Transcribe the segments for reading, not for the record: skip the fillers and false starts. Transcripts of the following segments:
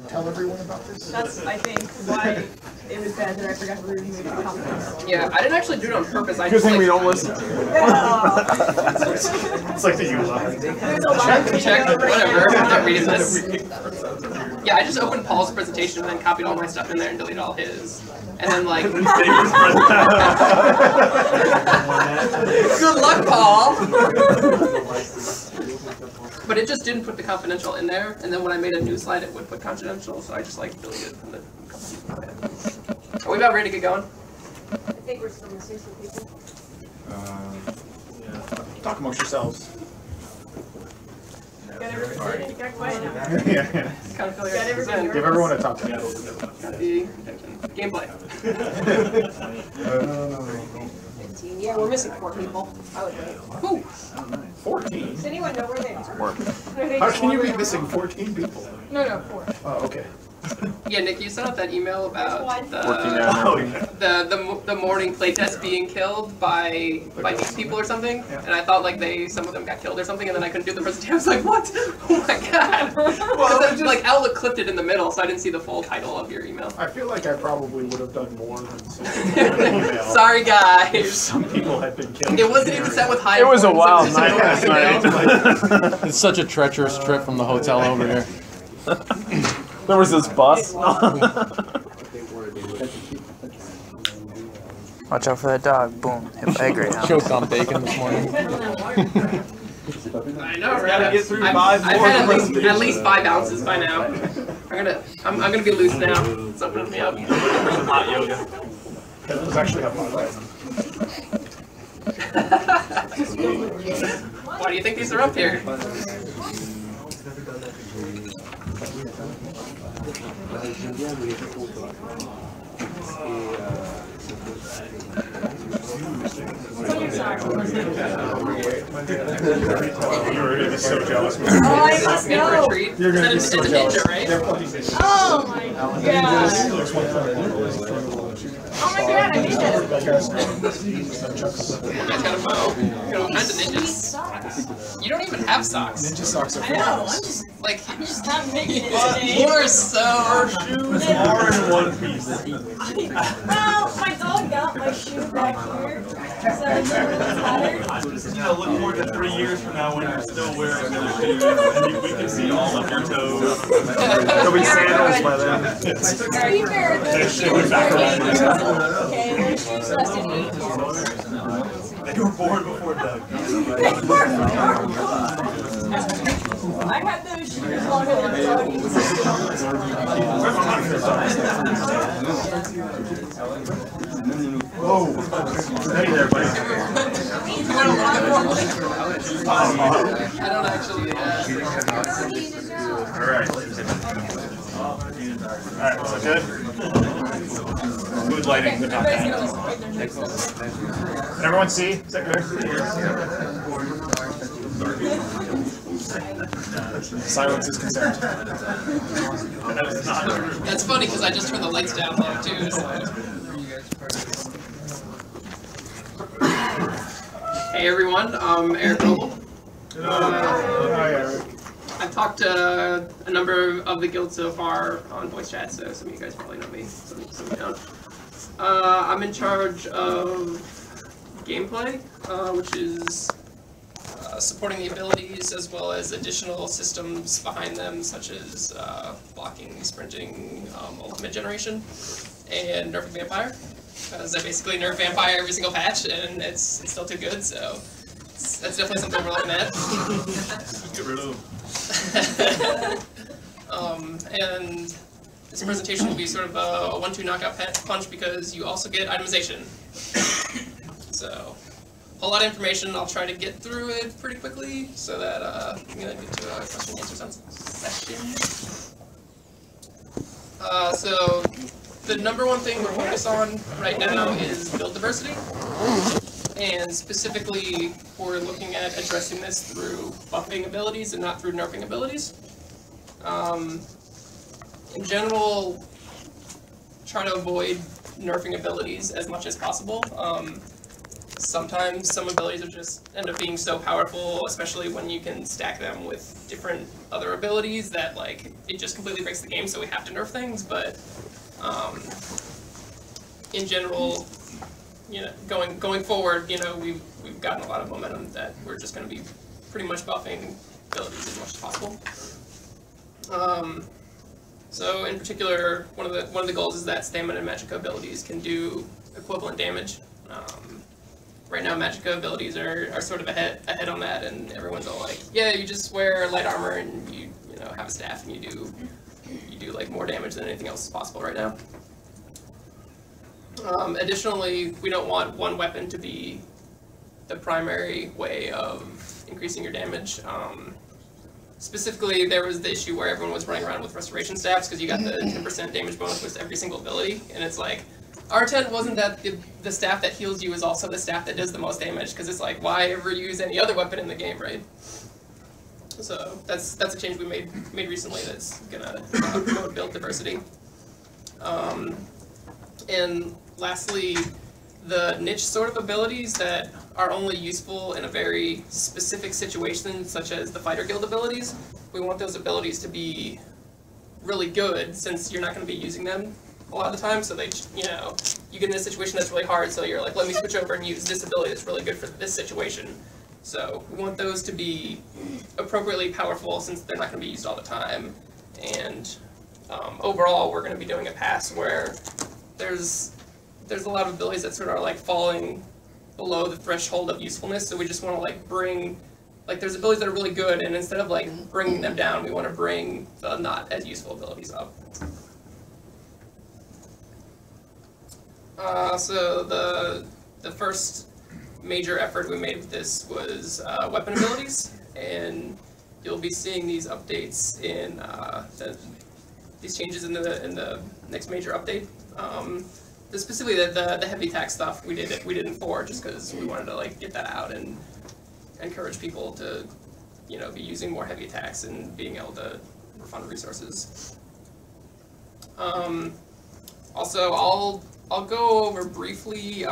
tell everyone about this? That's, I think, why it was bad that I forgot to remove the comments. Yeah, I didn't actually do it on purpose. I Good just thing like, we don't listen. It's like the ULA. There's a lot of check, video right whatever. now. I'm not reading this. Yeah, I just opened Paul's presentation and then copied all my stuff in there and deleted all his. And then like, good luck, Paul. But it just didn't put the confidential in there, and then when I made a new slide, it would put confidential, so I just like deleted it from the. Are we about ready to get going? I think we're still missing some people. Talk amongst yourselves. Got everybody. Got quiet now. Yeah. Kind of feel like Got everybody. Give everyone a top 10. Got the gameplay. 15. Yeah, we're missing 4 people. I would wait. Who? 14? Does anyone know where they are? How can you be missing 14 people? No, 4. Oh, okay. Yeah, Nick, you sent out that email about the morning playtest being killed by these people or something, and I thought like some of them got killed or something, and then I couldn't do the presentation. I was like, what? Oh my god! Well, then, like Outlook clipped it in the middle, so I didn't see the full title of your email. I feel like I probably would have done more than email. Sorry, guys. Some people had been killed. It wasn't even set with high. It was a wild night last night. It's such a treacherous trip from the hotel over here. There was this bus. Watch out for that dog. Boom. Hit by a greyhound. Choked on bacon this morning. I know, right? I've had at least 5 ounces by now. I'm gonna be loose now. It's opening me up. Hot yoga. That was actually a fun life. Why do you think these are up here? You're so jealous. Oh, I must know. You're gonna be so jealous. Ninja, right? Oh my god. Oh my god, I made this. You guys got a bow. You got all kinds of ninjas. You don't even have socks. Ninja socks are I know, I'm just not making it today. You are so. Our shoes are in one piece. Well, my dog got my shoe back here, so it's a little tattered. You know, look forward to 3 years from now when you're still wearing those shoes and we can see all of your toes. There'll be sandals by then. To be fair, those shoes were 8 years old. Okay, those shoes lasted 8 years. They were born before Doug. I had those shoes longer than Doug's. Whoa. Hey there, buddy. I don't actually. Alright. Alright, so good? Good lighting, good content. Everyone see? Is that good? Silence is consent. That's funny because I just turned the lights down low too. So. Hey everyone, I'm Eric Noble. Hi, Eric. I've talked to a number of the guilds so far on voice chat, so some of you guys probably know me, some you don't. I'm in charge of gameplay, which is supporting the abilities as well as additional systems behind them, such as blocking, sprinting, ultimate generation, and nerfing vampire. Because I basically nerf vampire every single patch, and it's still too good, so that's definitely something we're looking at. Get rid of them. And this presentation will be sort of a 1-2 knockout punch because you also get itemization. So, a whole lot of information. I'll try to get through it pretty quickly so that I'm going to get to a question and answer session. So, the number one thing we're focused on right now is build diversity. And specifically, we're looking at addressing this through buffing abilities and not through nerfing abilities. In general, try to avoid nerfing abilities as much as possible. sometimes some abilities are just end up being so powerful, especially when you can stack them with different other abilities that like it just completely breaks the game. So we have to nerf things, but in general, you know, going forward, you know, we've gotten a lot of momentum that we're just going to be pretty much buffing abilities as much as possible. So in particular, one of the goals is that stamina and magicka abilities can do equivalent damage. Right now, magicka abilities are sort of ahead on that, and everyone's all like, yeah, you just wear light armor and you know have a staff and you do like more damage than anything else is possible right now. Additionally, we don't want one weapon to be the primary way of increasing your damage. Specifically, there was the issue where everyone was running around with restoration staffs because you got the 10% damage bonus with every single ability, and it's like, our intent wasn't that the staff that heals you is also the staff that does the most damage, because it's like, why ever use any other weapon in the game, right? So that's a change we made recently that's gonna promote build diversity. And lastly, the niche sort of abilities that are only useful in a very specific situation, such as the fighter guild abilities, we want those abilities to be really good, since you're not going to be using them a lot of the time. So they, you know, you get in a situation that's really hard, so you're like, let me switch over and use this ability that's really good for this situation. So we want those to be appropriately powerful, since they're not going to be used all the time. And overall, we're going to be doing a pass where there's a lot of abilities that sort of are like falling below the threshold of usefulness, so we just want to like bring, like there's abilities that are really good, and instead of like bringing them down, we want to bring the not as useful abilities up. So the first major effort we made with this was weapon abilities, and you'll be seeing these updates in these changes in the next major update. Specifically, the heavy attack stuff we did in 4 just because we wanted to like get that out and encourage people to, you know, be using more heavy attacks and being able to refund resources. Also, I'll go over briefly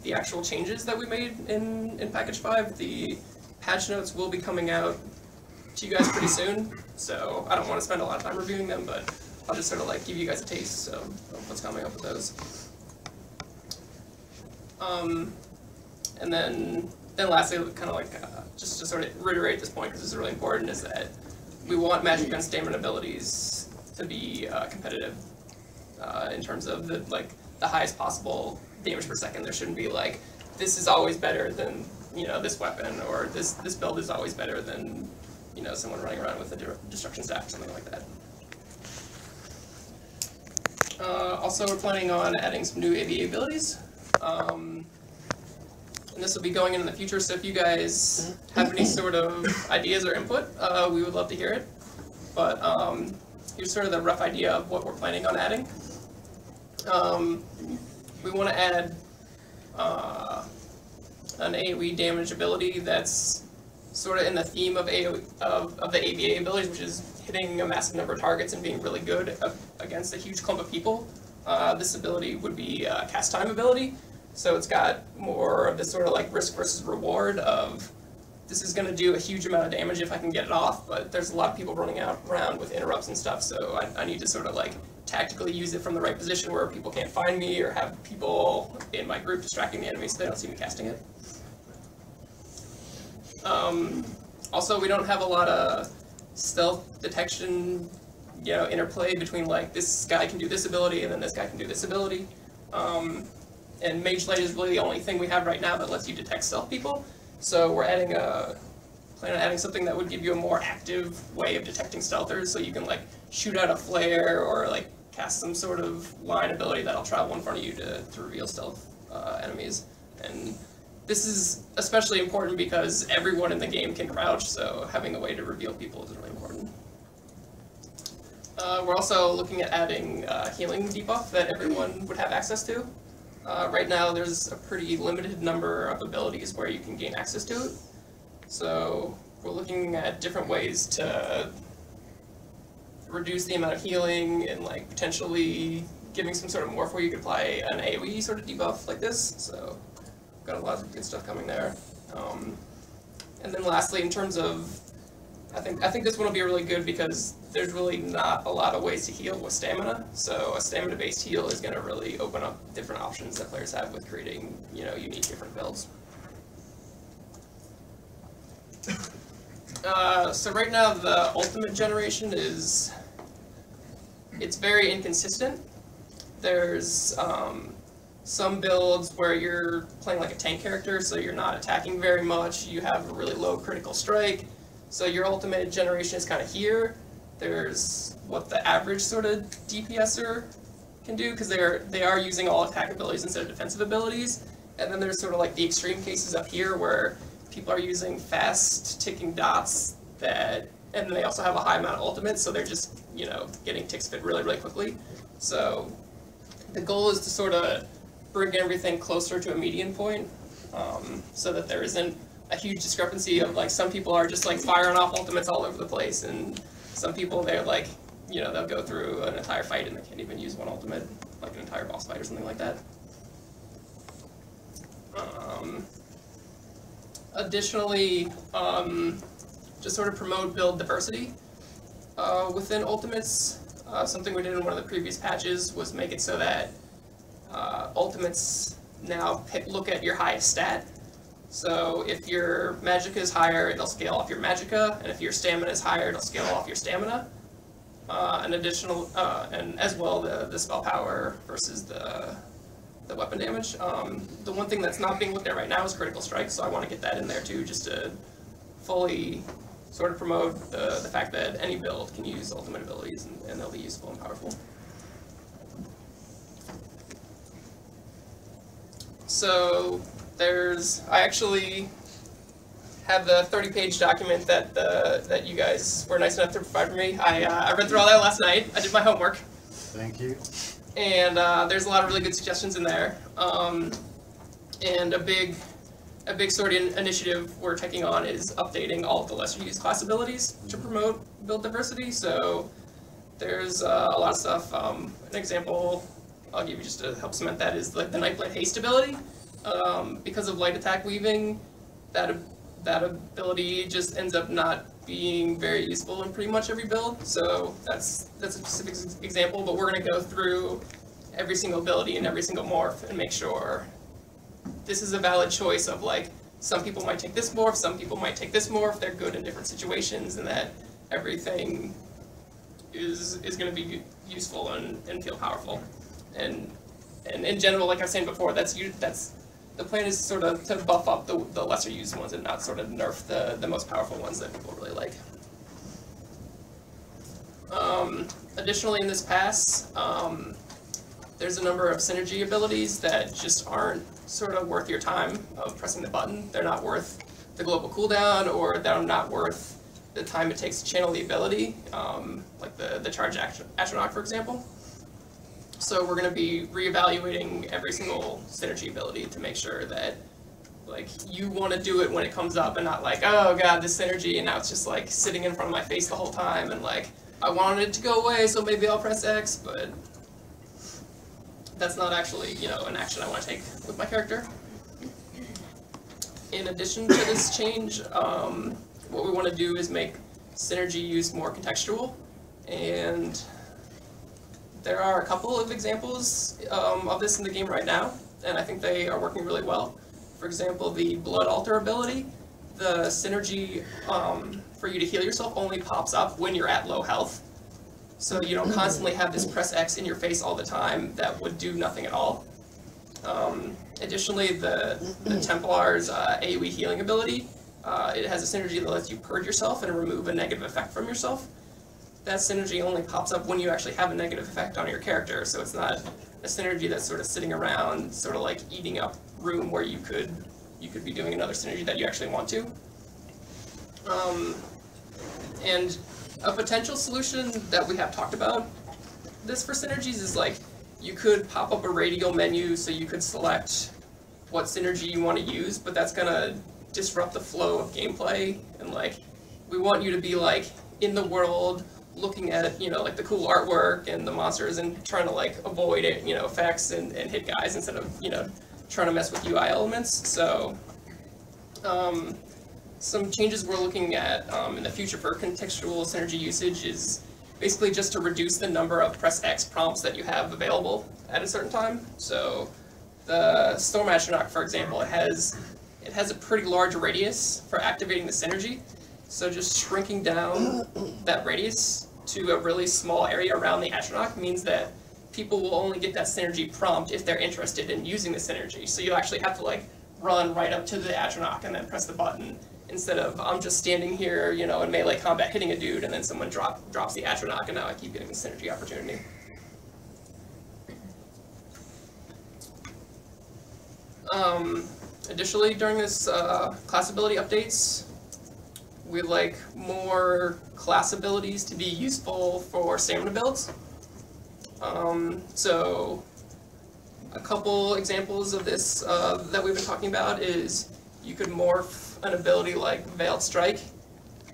the actual changes that we made in package 5. The patch notes will be coming out to you guys pretty soon, so I don't want to spend a lot of time reviewing them, but I'll just sort of like give you guys a taste of what's coming up with those. And then lastly, kind of like just to sort of reiterate this point, because this is really important, is that we want magic gun stamina abilities to be competitive in terms of the highest possible damage per second. There shouldn't be like, this is always better than, you know, this weapon, or this build is always better than, you know, someone running around with a destruction staff or something like that. Also, we're planning on adding some new ABA abilities. And this will be going in the future, so if you guys have any sort of ideas or input, we would love to hear it. But here's sort of the rough idea of what we're planning on adding. We want to add an AoE damage ability that's sort of in the theme of the ABA abilities, which is hitting a massive number of targets and being really good against a huge clump of people. This ability would be a cast time ability, so it's got more of this sort of like risk versus reward of, this is going to do a huge amount of damage if I can get it off, but there's a lot of people running around with interrupts and stuff, so I need to sort of like tactically use it from the right position where people can't find me, or have people in my group distracting the enemy so they don't see me casting it. Also, we don't have a lot of stealth detection, you know, interplay between like, this guy can do this ability and then this guy can do this ability. And Mage Light is really the only thing we have right now that lets you detect stealth people. So we're adding plan on adding something that would give you a more active way of detecting stealthers, so you can like shoot out a flare or like cast some sort of line ability that'll travel in front of you to reveal stealth enemies. And this is especially important because everyone in the game can crouch, so having a way to reveal people is really important. We're also looking at adding healing debuff that everyone would have access to. Right now there's a pretty limited number of abilities where you can gain access to it. So we're looking at different ways to reduce the amount of healing and like potentially giving some sort of morph where you could apply an AoE sort of debuff like this. So got a lot of good stuff coming there. And then lastly, in terms of, I think this one will be really good because there's really not a lot of ways to heal with stamina. So a stamina-based heal is going to really open up different options that players have with creating, unique different builds. So right now the ultimate generation it's very inconsistent. There's some builds where you're playing like a tank character, so you're not attacking very much, you have a really low critical strike, so your ultimate generation is kind of here. There's what the average sort of DPSer can do, because they are using all attack abilities instead of defensive abilities, and then there's sort of like the extreme cases up here where people are using fast ticking dots and then they also have a high amount of ultimates, so they're just, getting tick spit really, really quickly. So the goal is to sort of bring everything closer to a median point, so that there isn't a huge discrepancy of like some people are just like firing off ultimates all over the place, and some people they're like, they'll go through an entire fight and they can't even use one ultimate, like an entire boss fight or something like that. Additionally, just sort of promote build diversity within ultimates. Something we did in one of the previous patches was make it so that ultimates now look at your highest stat. So if your magicka is higher, it'll scale off your magicka, and if your stamina is higher, it'll scale off your stamina. And as well the spell power versus the weapon damage. The one thing that's not being looked at right now is critical strike, so I want to get that in there too, just to fully sort of promote the fact that any build can use ultimate abilities and they'll be useful and powerful. So I actually have the 30-page document that you guys were nice enough to provide for me. I read through all that last night. I did my homework. Thank you. And there's a lot of really good suggestions in there. And a big sort of initiative we're taking on is updating all of the lesser used class abilities to promote build diversity. So there's a lot of stuff. An example I'll give you just to help cement that is like the Nightblade haste ability. Because of light attack weaving, that ability just ends up not being very useful in pretty much every build. So that's a specific example, but we're going to go through every single ability and every single morph and make sure this is a valid choice of like, some people might take this morph, some people might take this morph, they're good in different situations, and that everything is going to be useful and feel powerful. And in general, like I was saying before, that's the plan is sort of to buff up the lesser used ones and not sort of nerf the most powerful ones that people really like. Additionally, in this pass, there's a number of synergy abilities that just aren't sort of worth your time of pressing the button. They're not worth the global cooldown, or they're not worth the time it takes to channel the ability, like the charge astronaut, for example. So we're going to be reevaluating every single synergy ability to make sure that like you want to do it when it comes up and not like, oh god, this synergy, and now it's just like sitting in front of my face the whole time, and like I wanted it to go away, so maybe I'll press X, but that's not actually, an action I want to take with my character. In addition to this change, what we want to do is make synergy use more contextual, and there are a couple of examples of this in the game right now, and I think they are working really well. For example, the Blood Altar ability, the synergy for you to heal yourself only pops up when you're at low health. So you don't constantly have this press X in your face all the time that would do nothing at all. Additionally, the Templar's AoE healing ability, it has a synergy that lets you purge yourself and remove a negative effect from yourself. That synergy only pops up when you actually have a negative effect on your character, so it's not a synergy that's sort of sitting around, sort of like eating up room where you could be doing another synergy that you actually want to. And a potential solution that we have talked about this for synergies is like, you could pop up a radial menu so you could select what synergy you want to use, but that's gonna disrupt the flow of gameplay, and like, we want you to be like in the world, looking at, like the cool artwork and the monsters and trying to like avoid it, effects and hit guys instead of, trying to mess with UI elements. So some changes we're looking at in the future for contextual synergy usage is basically just to reduce the number of press X prompts that you have available at a certain time. So the Storm Astronaut, for example, it has a pretty large radius for activating the synergy. So just shrinking down that radius to a really small area around the Astronaut means that people will only get that synergy prompt if they're interested in using the synergy. So you actually have to like run right up to the Astronaut and then press the button, instead of I'm just standing here, you know, in melee combat hitting a dude and then someone drops the Astronaut and now I keep getting the synergy opportunity. Additionally, during this class ability updates, we'd like more class abilities to be useful for stamina builds. So a couple examples of this that we've been talking about is you could morph an ability like Veiled Strike,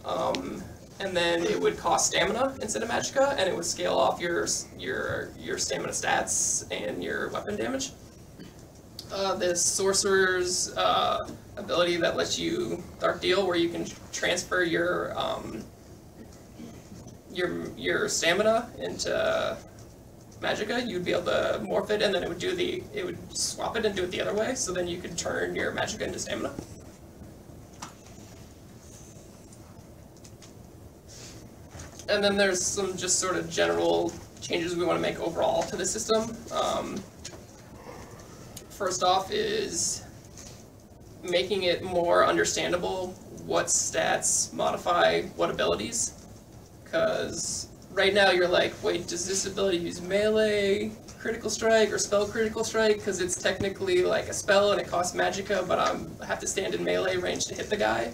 and then it would cost stamina instead of magicka, and it would scale off your stamina stats and your weapon damage. This Sorcerer's ability that lets you Dark Deal, where you can transfer your stamina into magicka. You'd be able to morph it, and then it would swap it and do it the other way. So then you could turn your magicka into stamina. And then there's some just sort of general changes we want to make overall to the system. First off is making it more understandable what stats modify what abilities. Because right now you're like, wait, does this ability use melee critical strike or spell critical strike? Because it's technically like a spell and it costs magicka, but I have to stand in melee range to hit the guy.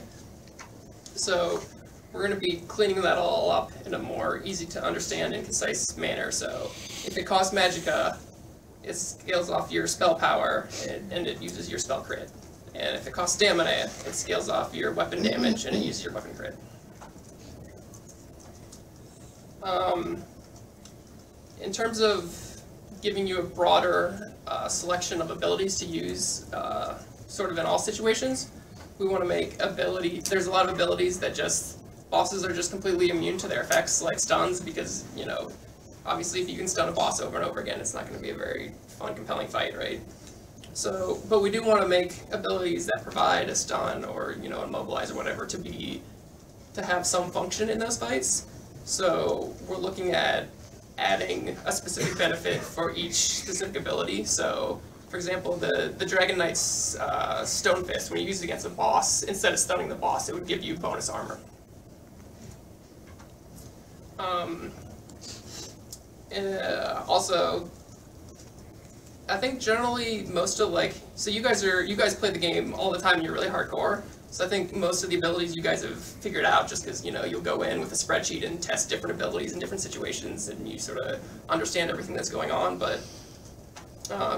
So we're going to be cleaning that all up in a more easy to understand and concise manner. So if it costs magicka, it scales off your spell power and it uses your spell crit. And if it costs stamina, it scales off your weapon damage and it uses your weapon crit. In terms of giving you a broader selection of abilities to use sort of in all situations, we want to make there's a lot of abilities that bosses are just completely immune to their effects, like stuns, because, you know, obviously if you can stun a boss over and over again, it's not going to be a very fun, compelling fight, right? So, but we do want to make abilities that provide a stun or, you know, immobilize or whatever to have some function in those fights. So we're looking at adding a specific benefit for each specific ability. So, for example, the Dragon Knight's Stone Fist, when you use it against a boss, instead of stunning the boss, it would give you bonus armor. Also, I think generally most of so you guys play the game all the time and you're really hardcore. So I think most of the abilities you guys have figured out just because, you know, you'll go in with a spreadsheet and test different abilities in different situations and you sort of understand everything that's going on. But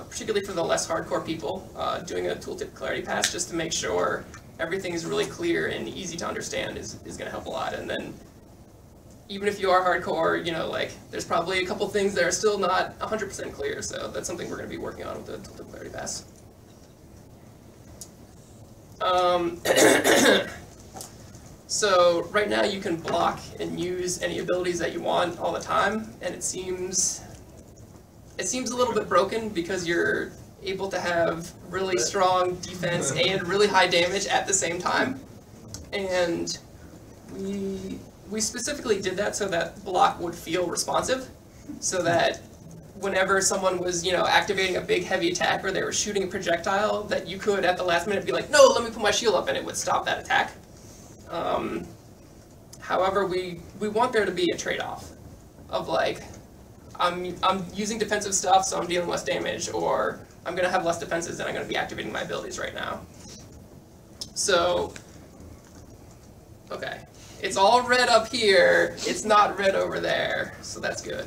particularly for the less hardcore people, doing a tooltip clarity pass just to make sure everything is really clear and easy to understand is going to help a lot. And then even if you are hardcore, you know, like, there's probably a couple things that are still not 100% clear, so that's something we're going to be working on with the Tooltip Clarity Pass. So right now you can block and use any abilities that you want all the time, and it seems a little bit broken because you're able to have really strong defense and really high damage at the same time. And we specifically did that so that block would feel responsive, so that whenever someone was, you know, activating a big heavy attack or they were shooting a projectile, that you could at the last minute be like, no, let me put my shield up, and it would stop that attack. However, we want there to be a trade-off of like, I'm using defensive stuff, so I'm dealing less damage, or I'm going to have less defenses and I'm going to be activating my abilities right now. So, okay. It's all red up here, it's not red over there, so that's good.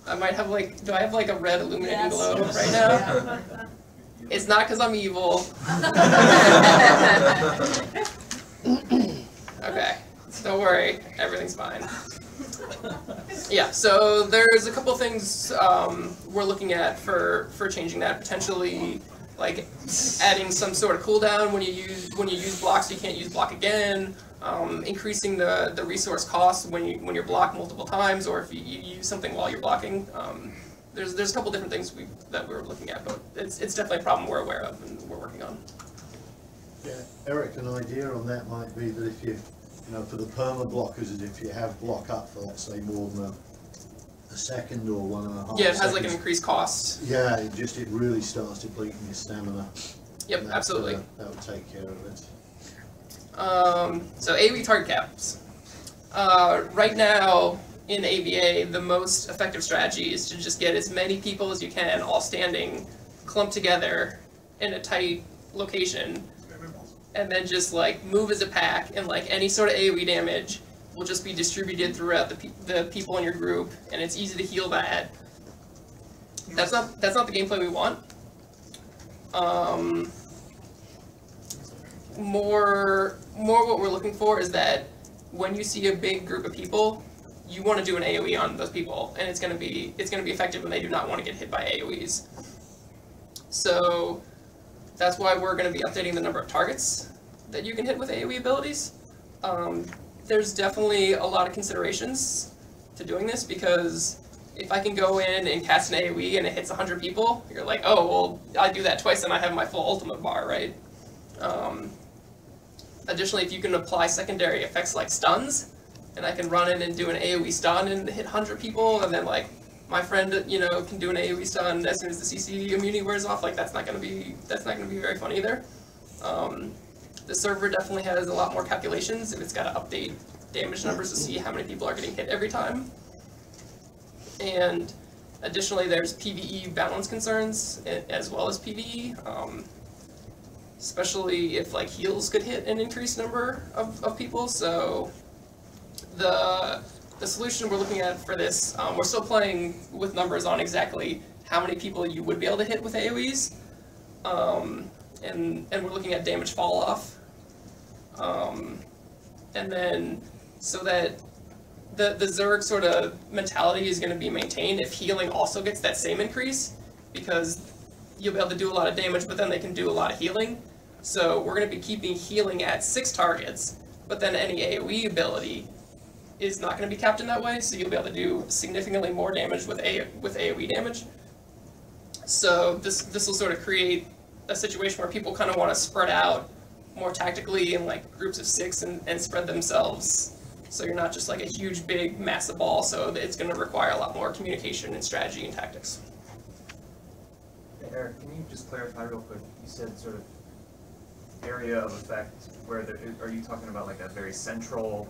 I might have like, do I have like a red illuminating glow right now? Yeah. It's not because I'm evil. Okay, don't worry, everything's fine. Yeah, so there's a couple things we're looking at for changing that. Potentially like adding some sort of cooldown when you use blocks, you can't use block again. Increasing the resource cost when you're blocked multiple times, or if you use something while you're blocking. There's a couple different things that we're looking at, but it's definitely a problem we're aware of and we're working on. Yeah, Eric, an idea on that might be that if you know, for the perma blockers, is if you have block up for, let's say, more than a second or 1.5 Yeah, it has seconds, like an increased cost. Yeah, it really starts depleting your stamina. Yep, absolutely. That would take care of it. So AoE target caps. Right now in ABA, the most effective strategy is to just get as many people as you can all standing, clumped together in a tight location, and then just like move as a pack, and like any sort of AoE damage will just be distributed throughout the people in your group, and it's easy to heal that. That's not the gameplay we want. More what we're looking for is that when you see a big group of people, you want to do an AoE on those people, and it's gonna be effective when they do not want to get hit by AoEs. So that's why we're going to be updating the number of targets that you can hit with AoE abilities. There's definitely a lot of considerations to doing this, because if I can go in and cast an AoE and it hits 100 people, you're like, oh, well, I do that twice and I have my full ultimate bar, right? Additionally, if you can apply secondary effects like stuns, and I can run in and do an AoE stun and hit 100 people, and then like my friend, you know, can do an AoE stun as soon as the CC immunity wears off, like that's not gonna be very fun either. The server definitely has a lot more calculations if it's got to update damage numbers to see how many people are getting hit every time. And additionally, there's PvE balance concerns as well as PvE, especially if like heals could hit an increased number of people. So the solution we're looking at for this, we're still playing with numbers on exactly how many people you would be able to hit with AoEs, and we're looking at damage fall off, and then so that the Zerg sort of mentality is going to be maintained if healing also gets that same increase, because you'll be able to do a lot of damage, but then they can do a lot of healing. So we're going to be keeping healing at 6 targets, but then any AoE ability is not going to be capped in that way, so you'll be able to do significantly more damage with AoE damage. So this will sort of create a situation where people kind of want to spread out more tactically in like groups of 6 and spread themselves, so you're not just like a huge big massive ball, so it's going to require a lot more communication and strategy and tactics. Hey, Eric, can you just clarify real quick? You said sort of area of effect, where are you talking about like a very central,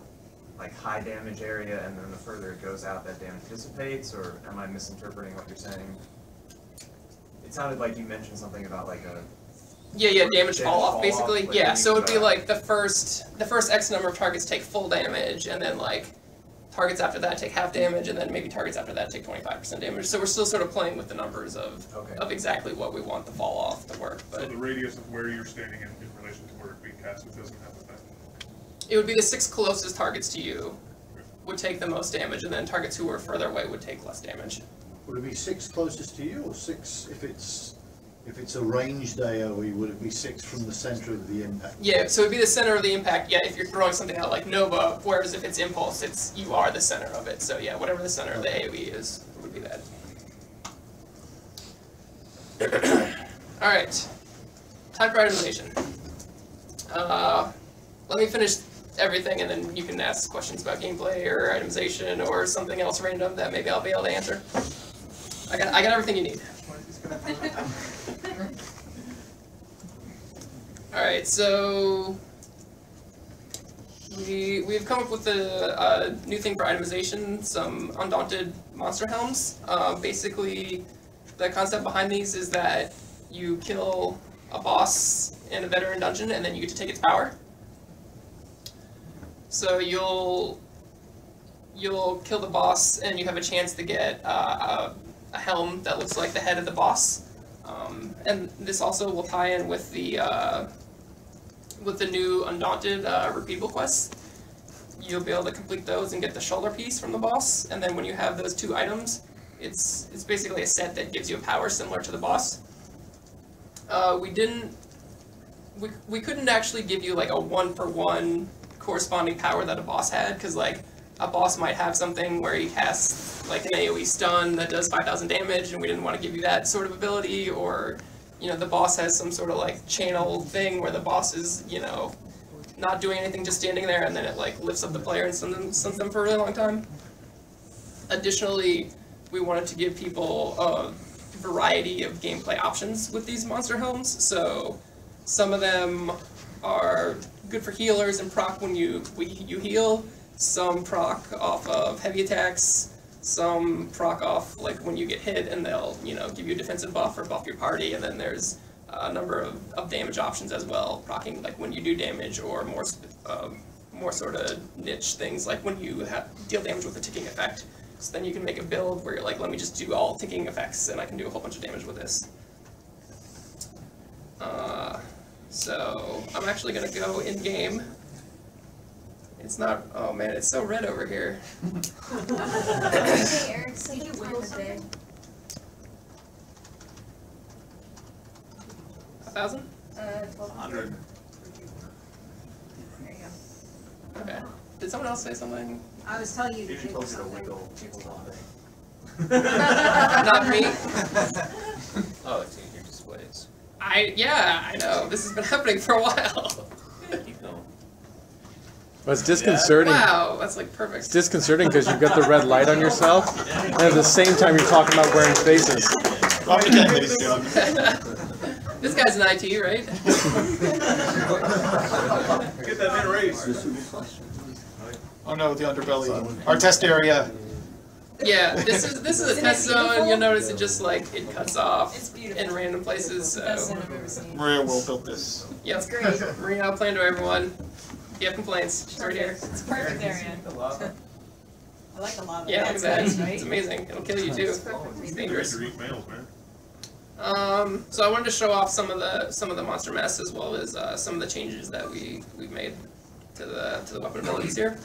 like high damage area, and then the further it goes out that damage dissipates, or am I misinterpreting what you're saying? It sounded like you mentioned something about like a damage fall off basically. Like yeah, so it'd be like the first X number of targets take full damage, and then like targets after that take half damage, and then maybe targets after that take 25% damage. So we're still sort of playing with the numbers of exactly what we want the fall off to work. But so the radius of where you're standing in relation to where it's being cast, it doesn't have effect. It would be the 6 closest targets to you would take the most damage, and then targets who were further away would take less damage. Would it be 6 closest to you, or 6 if it's a ranged AoE? Would it be 6 from the center of the impact? Yeah, so it'd be the center of the impact. Yeah, if you're throwing something out like Nova, whereas if it's Impulse, you are the center of it. So yeah, whatever the center of the AoE is, would be that. All right, time for itemization. Let me finish everything, and then you can ask questions about gameplay or itemization or something else random that maybe I'll be able to answer. I got everything you need. All right, so we've come up with a new thing for itemization, some undaunted monster helms. Basically, the concept behind these is that you kill a boss in a veteran dungeon, and then you get to take its power. So you'll kill the boss, and you have a chance to get a helm that looks like the head of the boss. And this also will tie in with the new Undaunted repeatable quests. You'll be able to complete those and get the shoulder piece from the boss, and then when you have those 2 items, it's basically a set that gives you a power similar to the boss. We couldn't actually give you like a 1-for-1 corresponding power that a boss had, because like a boss might have something where he casts like an AoE stun that does 5,000 damage, and we didn't want to give you that sort of ability, or you know, the boss has some sort of like channel thing where the boss is, you know, not doing anything, just standing there, and then it like lifts up the player and stuns them for a really long time. Additionally, we wanted to give people a variety of gameplay options with these monster helms. So some of them are good for healers and proc when you heal. Some proc off of heavy attacks. Some proc off like when you get hit, and they'll, you know, give you a defensive buff or buff your party. And then there's a number of damage options as well, proccing like when you do damage, or more sort of niche things like when you deal damage with a ticking effect. So then you can make a build where you're like, let me just do all ticking effects, and I can do a whole bunch of damage with this. So I'm actually gonna go in game. It's not. Oh man, it's so red over here. Hey, Eric, so you win today. 1,000? 1,200. There you go. Okay. Did someone else say something? I was telling you to Fusion do told you to something. wiggle people's all day. Not me. Oh, it's in your displays. Yeah, I know. This has been happening for a while. Keep going. But it's disconcerting. Wow, that's like perfect. It's disconcerting because you've got the red light on yourself, and at the same time you're talking about wearing faces. This guy's an IT, right? Get that man raised. Oh no, the underbelly. Our test area. Yeah, this is a Isn't it test zone. beautiful? You'll notice it just like it cuts off It's beautiful. in random places. It's the best So thing I've ever seen. Maria will build this. yep, It's great. Marina, I'll plan to everyone. If you have complaints, she's right here. It's a perfect area. I like the lava. Yeah, That's exactly. nice, right? It's amazing. It'll kill you too. It's perfect. It's dangerous. Eat males, man. So I wanted to show off some of the monster mass, as well as some of the changes that we've made to the weapon abilities here.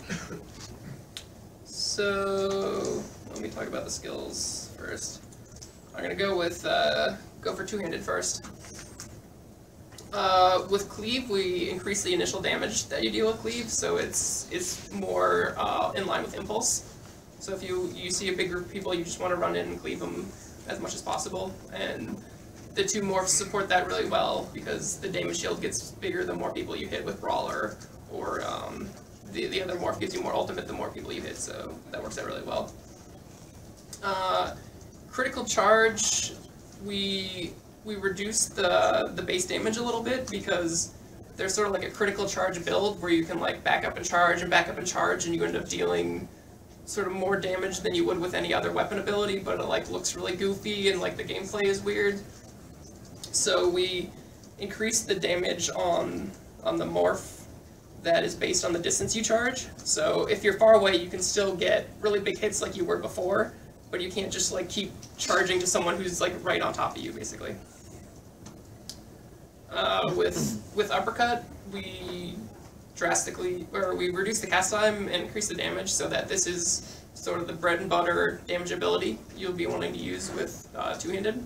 So let me talk about the skills first. I'm gonna go with go for two-handed first. With cleave, we increase the initial damage that you deal with cleave, so it's more in line with impulse. So if you see a big group of people, you just want to run in and cleave them as much as possible, and the two morphs support that really well because the damage shield gets bigger the more people you hit with brawler, or the other morph gives you more ultimate the more people you hit, so that works out really well. Critical charge, we reduce the base damage a little bit because there's sort of like a critical charge build where you can like back up and charge and back up and charge, and you end up dealing sort of more damage than you would with any other weapon ability, but it like looks really goofy and like the gameplay is weird. So we increase the damage on the morph that is based on the distance you charge. So if you're far away, you can still get really big hits like you were before, but you can't just like keep charging to someone who's like right on top of you, basically. With uppercut, we reduce the cast time and increase the damage so that this is sort of the bread and butter damage ability you'll be wanting to use with two-handed.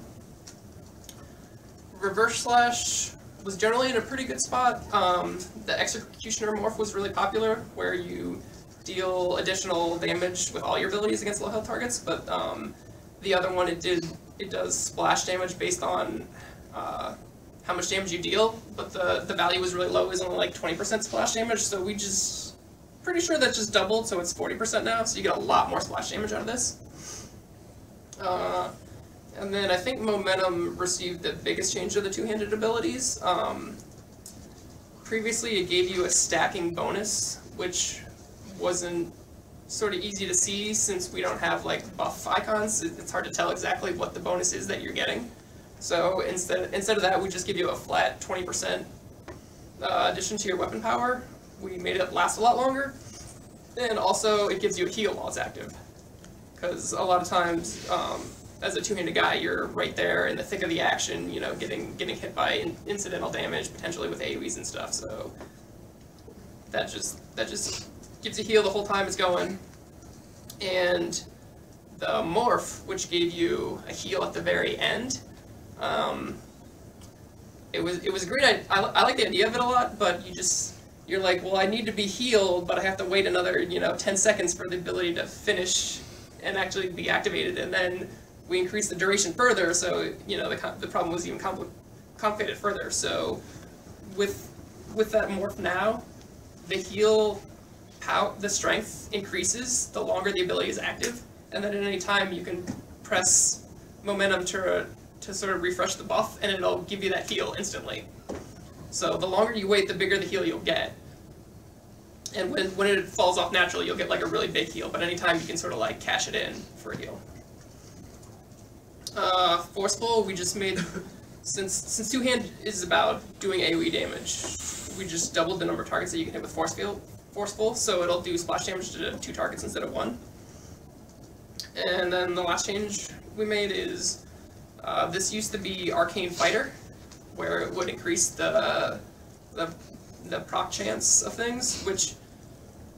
Reverse slash was generally in a pretty good spot. The executioner morph was really popular, where you deal additional damage with all your abilities against low health targets, but the other one it does splash damage based on how much damage you deal, but the value was really low. It was only like 20% splash damage, so we just pretty sure that just doubled, so it's 40% now, so you get a lot more splash damage out of this. And then I think Momentum received the biggest change of the two-handed abilities. Previously it gave you a stacking bonus, which wasn't sort of easy to see since we don't have like buff icons. It's hard to tell exactly what the bonus is that you're getting. So instead of that, we just give you a flat 20% addition to your weapon power. We made it last a lot longer, and also it gives you a heal while it's active. Because a lot of times, as a two-handed guy, you're right there in the thick of the action, you know, getting hit by incidental damage, potentially with AoEs and stuff. So that just gives you heal the whole time it's going. And the morph, which gave you a heal at the very end, it was a great. I like the idea of it a lot, but you're like, well, I need to be healed, but I have to wait another 10 seconds for the ability to finish and actually be activated, and then we increased the duration further, so the problem was even complicated further. So with that morph now, the heal the strength increases the longer the ability is active, and then at any time you can press momentum to sort of refresh the buff, and it'll give you that heal instantly. So the longer you wait, the bigger the heal you'll get. And when it falls off naturally, you'll get like a really big heal, but anytime you can sort of like cash it in for a heal. Forceful, we just made, since two-hand is about doing AoE damage, we just doubled the number of targets that you can hit with Forceful, so it'll do splash damage to 2 targets instead of 1. And then the last change we made is, this used to be Arcane Fighter, where it would increase the proc chance of things, which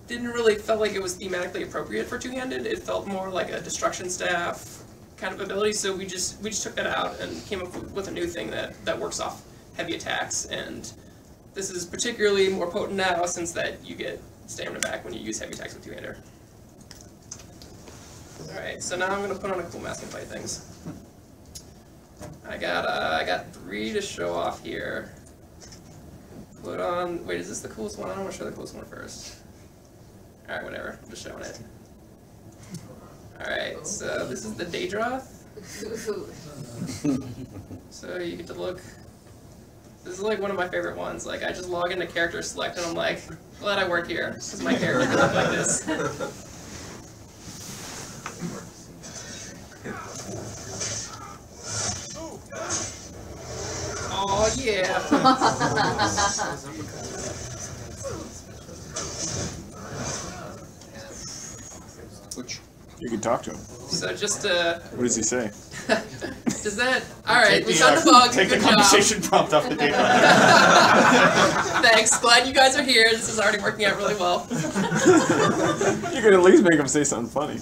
didn't really felt like it was thematically appropriate for two-handed. It felt more like a destruction staff kind of ability, so we just took that out and came up with a new thing that works off heavy attacks, and this is particularly more potent now since that you get stamina back when you use heavy attacks with two-hander. Alright, so now I'm gonna put on a cool mask and fight things. I got 3 to show off here. Put on, wait, is this the coolest one? I don't want to show the coolest one first. Alright, whatever, I'm just showing it. Alright, so this is the Daedroth. So you get to look. This is like one of my favorite ones. Like, I just log into character select and I'm like, glad I work here, because my character can look like this. Oh yeah! Which You can talk to him. So just What does he say? does that? All right, we found the bug. Take the Good job. conversation prompt off the data. Thanks. Glad you guys are here. This is already working out really well. You can at least make him say something funny.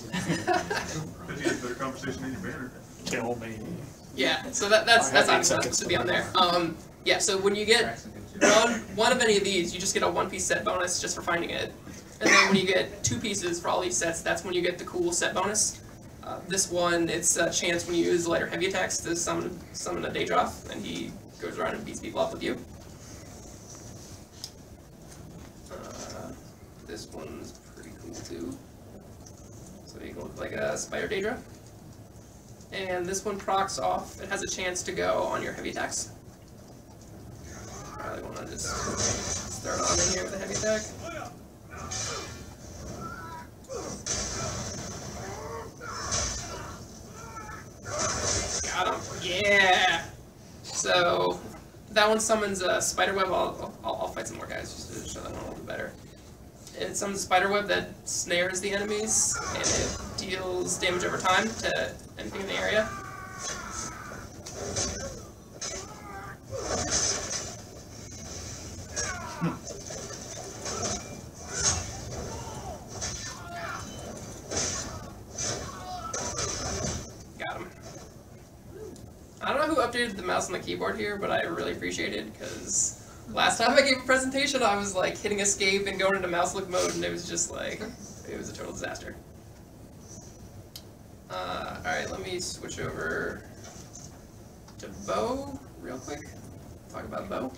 But you get better conversation in your banner. kill me. Yeah. So that's obviously to be on there. Yeah. So when you get one of any of these, you just get a 1-piece set bonus just for finding it. And then when you get 2 pieces for all these sets, that's when you get the cool set bonus. This one, it's a chance when you use light or heavy attacks to summon a Daedroth, and he goes around and beats people up with you. This one's pretty cool too. So you can look like a spider Daedra. And this one procs off. It has a chance to go on your heavy attacks. Probably want to just start on in here with a heavy attack. Got him. Yeah. So that one summons a spiderweb. I'll fight some more guys just to show that one a little bit better. It summons a spiderweb that snares the enemies and it deals damage over time to anything in the area. I don't know who updated the mouse and the keyboard here, but I really appreciate it, because last time I gave a presentation, I was like hitting escape and going into mouse look mode, and it was just like, it was a total disaster. Alright, let me switch over to bow real quick. Talk about bow.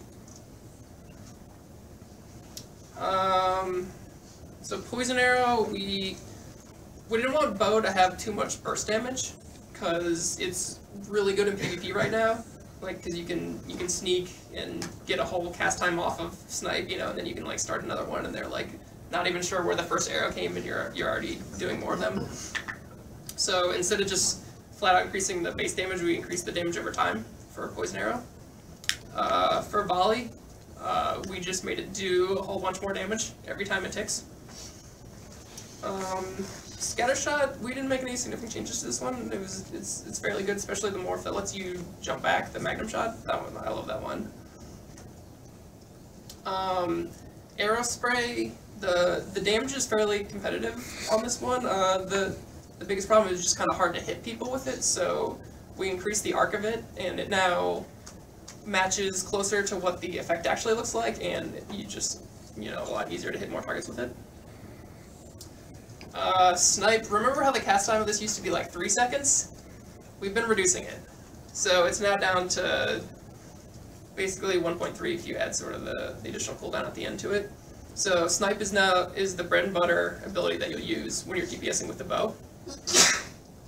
So poison arrow, we didn't want bow to have too much burst damage, because it's really good in PvP right now, like because you can sneak and get a whole cast time off of snipe, you know, and then you can like start another one, and they're like not even sure where the first arrow came, and you're already doing more of them. So instead of just flat out increasing the base damage, we increase the damage over time for poison arrow. For volley, we just made it do a whole bunch more damage every time it ticks. Scattershot, we didn't make any significant changes to this one. It's fairly good, especially the morph that lets you jump back, the Magnum Shot. That one, I love that one. Arrow Spray, the damage is fairly competitive on this one. The biggest problem is just kind of hard to hit people with it, so we increased the arc of it, and it now matches closer to what the effect actually looks like, and you just, a lot easier to hit more targets with it. Snipe, remember how the cast time of this used to be like 3 seconds? We've been reducing it. So it's now down to basically 1.3 if you add sort of the additional cooldown at the end to it. So Snipe is the bread and butter ability that you'll use when you're DPSing with the bow.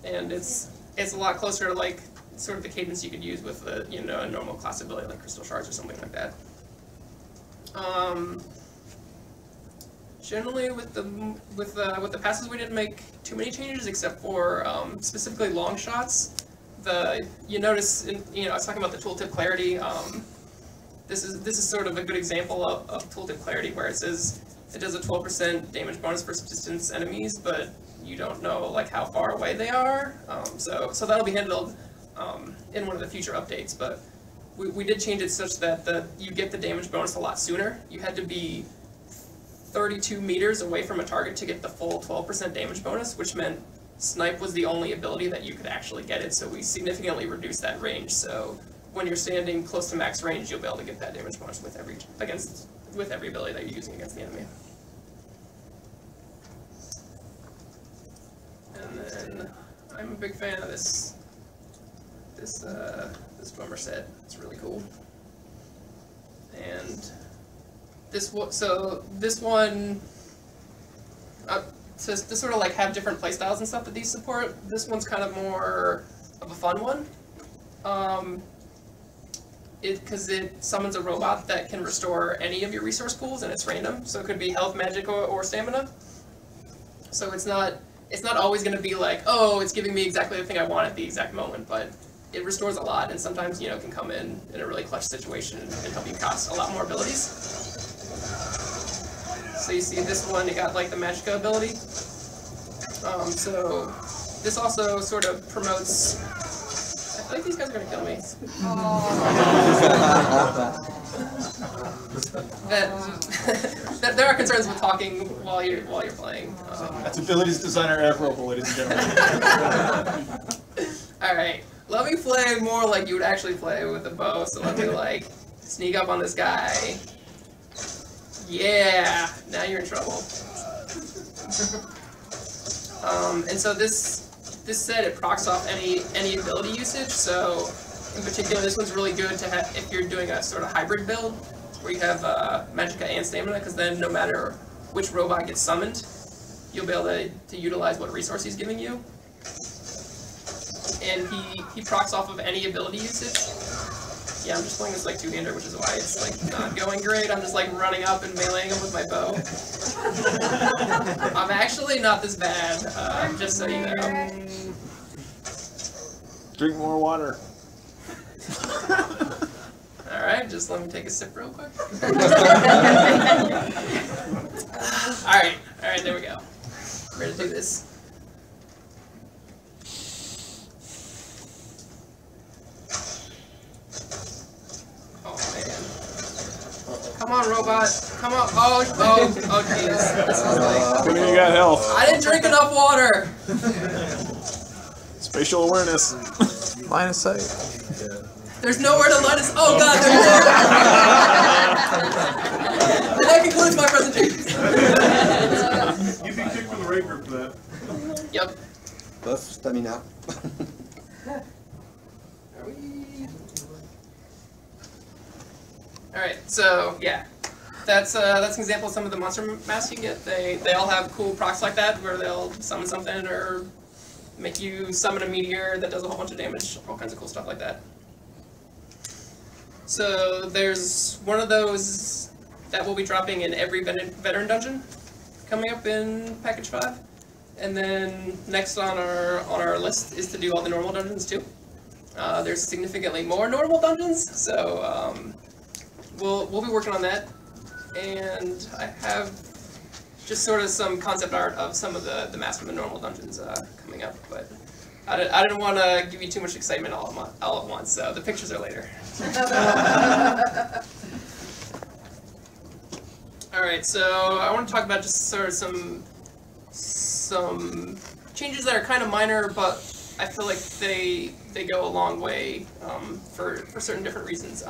And it's a lot closer to like sort of the cadence you could use with a a normal class ability like Crystal Shards or something like that. Generally, with the passes, we didn't make too many changes, except for specifically long shots. You notice, I was talking about the tooltip clarity. This is sort of a good example of tooltip clarity, where it says it does a 12% damage bonus for distance enemies, but you don't know like how far away they are. So that'll be handled in one of the future updates. But we did change it such that you get the damage bonus a lot sooner. You had to be 32 meters away from a target to get the full 12% damage bonus, which meant Snipe was the only ability that you could actually get it, so we significantly reduced that range. So when you're standing close to max range, you'll be able to get that damage bonus with every ability that you're using against the enemy. And then I'm a big fan of this drummer set. It's really cool. And this one, to sort of like have different playstyles and stuff that these support, this one's kind of more of a fun one. Because it summons a robot that can restore any of your resource pools, and it's random. So it could be health, magic, or stamina. So it's not always going to be like, oh, it's giving me exactly the thing I want at the exact moment, but it restores a lot, and sometimes can come in a really clutch situation and help you cast a lot more abilities. So you see this one, it got like the Magicka ability. So this also sort of promotes. I feel like these guys are gonna kill me. that there are concerns with talking while you're playing. That's abilities designer admirable, ladies and gentlemen. All right, let me play more like you would actually play with a bow. So let me like sneak up on this guy. Yeah, now you're in trouble. And so this set, it procs off any ability usage. So in particular, this one's really good to have if you're doing a sort of hybrid build where you have Magicka and Stamina, because then no matter which robot gets summoned, you'll be able to utilize what resource he's giving you. And he procs off of any ability usage. Yeah, I'm just playing this like two-hander, which is why it's like not going great. I'm just like running up and meleeing him with my bow. I'm actually not this bad, just so you know. Drink more water. Alright, just let me take a sip real quick. Alright, there we go. Ready to do this. Come on, robot. Come on. Oh, jeez. This is like... Good thing you got health. I didn't drink enough water. Spatial awareness. Line of sight. There's nowhere to line us. Oh, God, there's nowhere. And that concludes my presentation. You'd be kicked for the rape group for that. Yep. Buff stamina. Are we... Alright, so yeah, that's an example of some of the monster masks you can get. They all have cool procs like that, where they'll summon something or make you summon a meteor that does a whole bunch of damage, all kinds of cool stuff like that. So there's one of those that will be dropping in every veteran dungeon coming up in package 5, and then next on our list is to do all the normal dungeons too. There's significantly more normal dungeons, so. We'll be working on that, and I have just sort of some concept art of some of the masks from the normal dungeons coming up, but I didn't want to give you too much excitement all at once, so the pictures are later. Alright, so I want to talk about just sort of some changes that are kind of minor, but I feel like they go a long way for certain different reasons.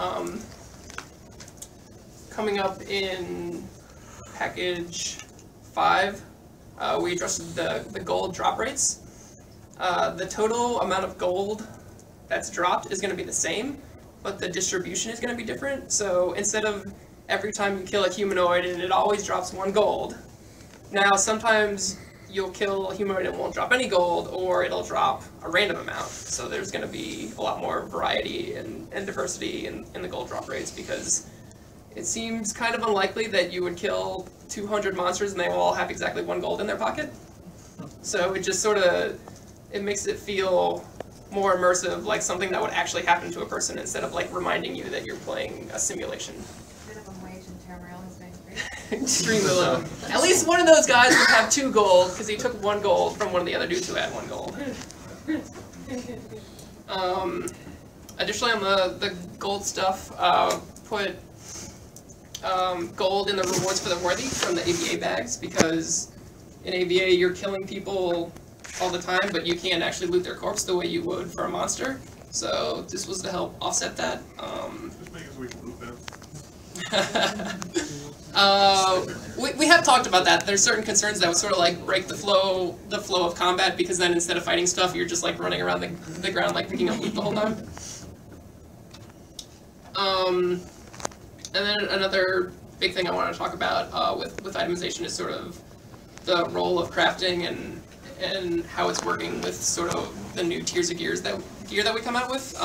Coming up in package 5, we adjusted the gold drop rates. The total amount of gold that's dropped is going to be the same, but the distribution is going to be different. So instead of every time you kill a humanoid and it always drops 1 gold, now sometimes you'll kill a humanoid and it won't drop any gold, or it'll drop a random amount. So there's going to be a lot more variety and diversity in the gold drop rates, because it seems kind of unlikely that you would kill 200 monsters and they will all have exactly 1 gold in their pocket. So it just sort of, it makes it feel more immersive, like something that would actually happen to a person, instead of like reminding you that you're playing a simulation. Minimum wage in Tamriel has been increased. Extremely low. At least one of those guys would have 2 gold, because he took 1 gold from one of the other dudes who had 1 gold. Additionally, on the gold stuff, put gold in the rewards for the worthy from the AVA bags, because in AVA you're killing people all the time, but you can't actually loot their corpse the way you would for a monster. So this was to help offset that. Just make us we can loot them. We have talked about that. There's certain concerns that would sort of like break the flow of combat, because then instead of fighting stuff, you're just like running around the ground like picking up loot the whole time. And then another big thing I want to talk about with itemization is sort of the role of crafting and how it's working with sort of the new tiers of gear that we come out with.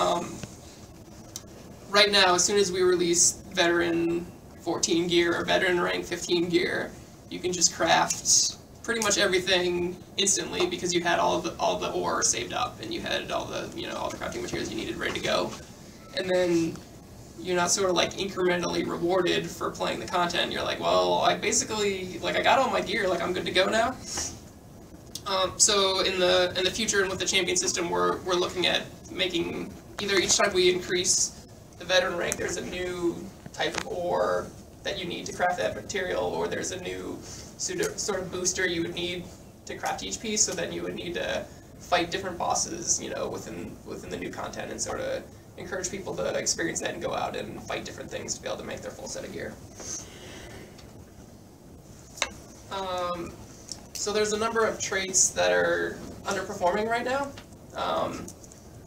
Right now, as soon as we release veteran 14 gear or veteran rank 15 gear, you can just craft pretty much everything instantly, because you had all the ore saved up and you had all the crafting materials you needed ready to go. And then you're not sort of like incrementally rewarded for playing the content. You're like, well, I basically, like, I got all my gear, like I'm good to go now. So in the future and with the champion system, we're looking at making either each time we increase the veteran rank, there's a new type of ore that you need to craft that material, or there's a new sort of booster you would need to craft each piece. So then you would need to fight different bosses, within the new content, and sort of encourage people to experience that and go out and fight different things to be able to make their full set of gear. So there's a number of traits that are underperforming right now.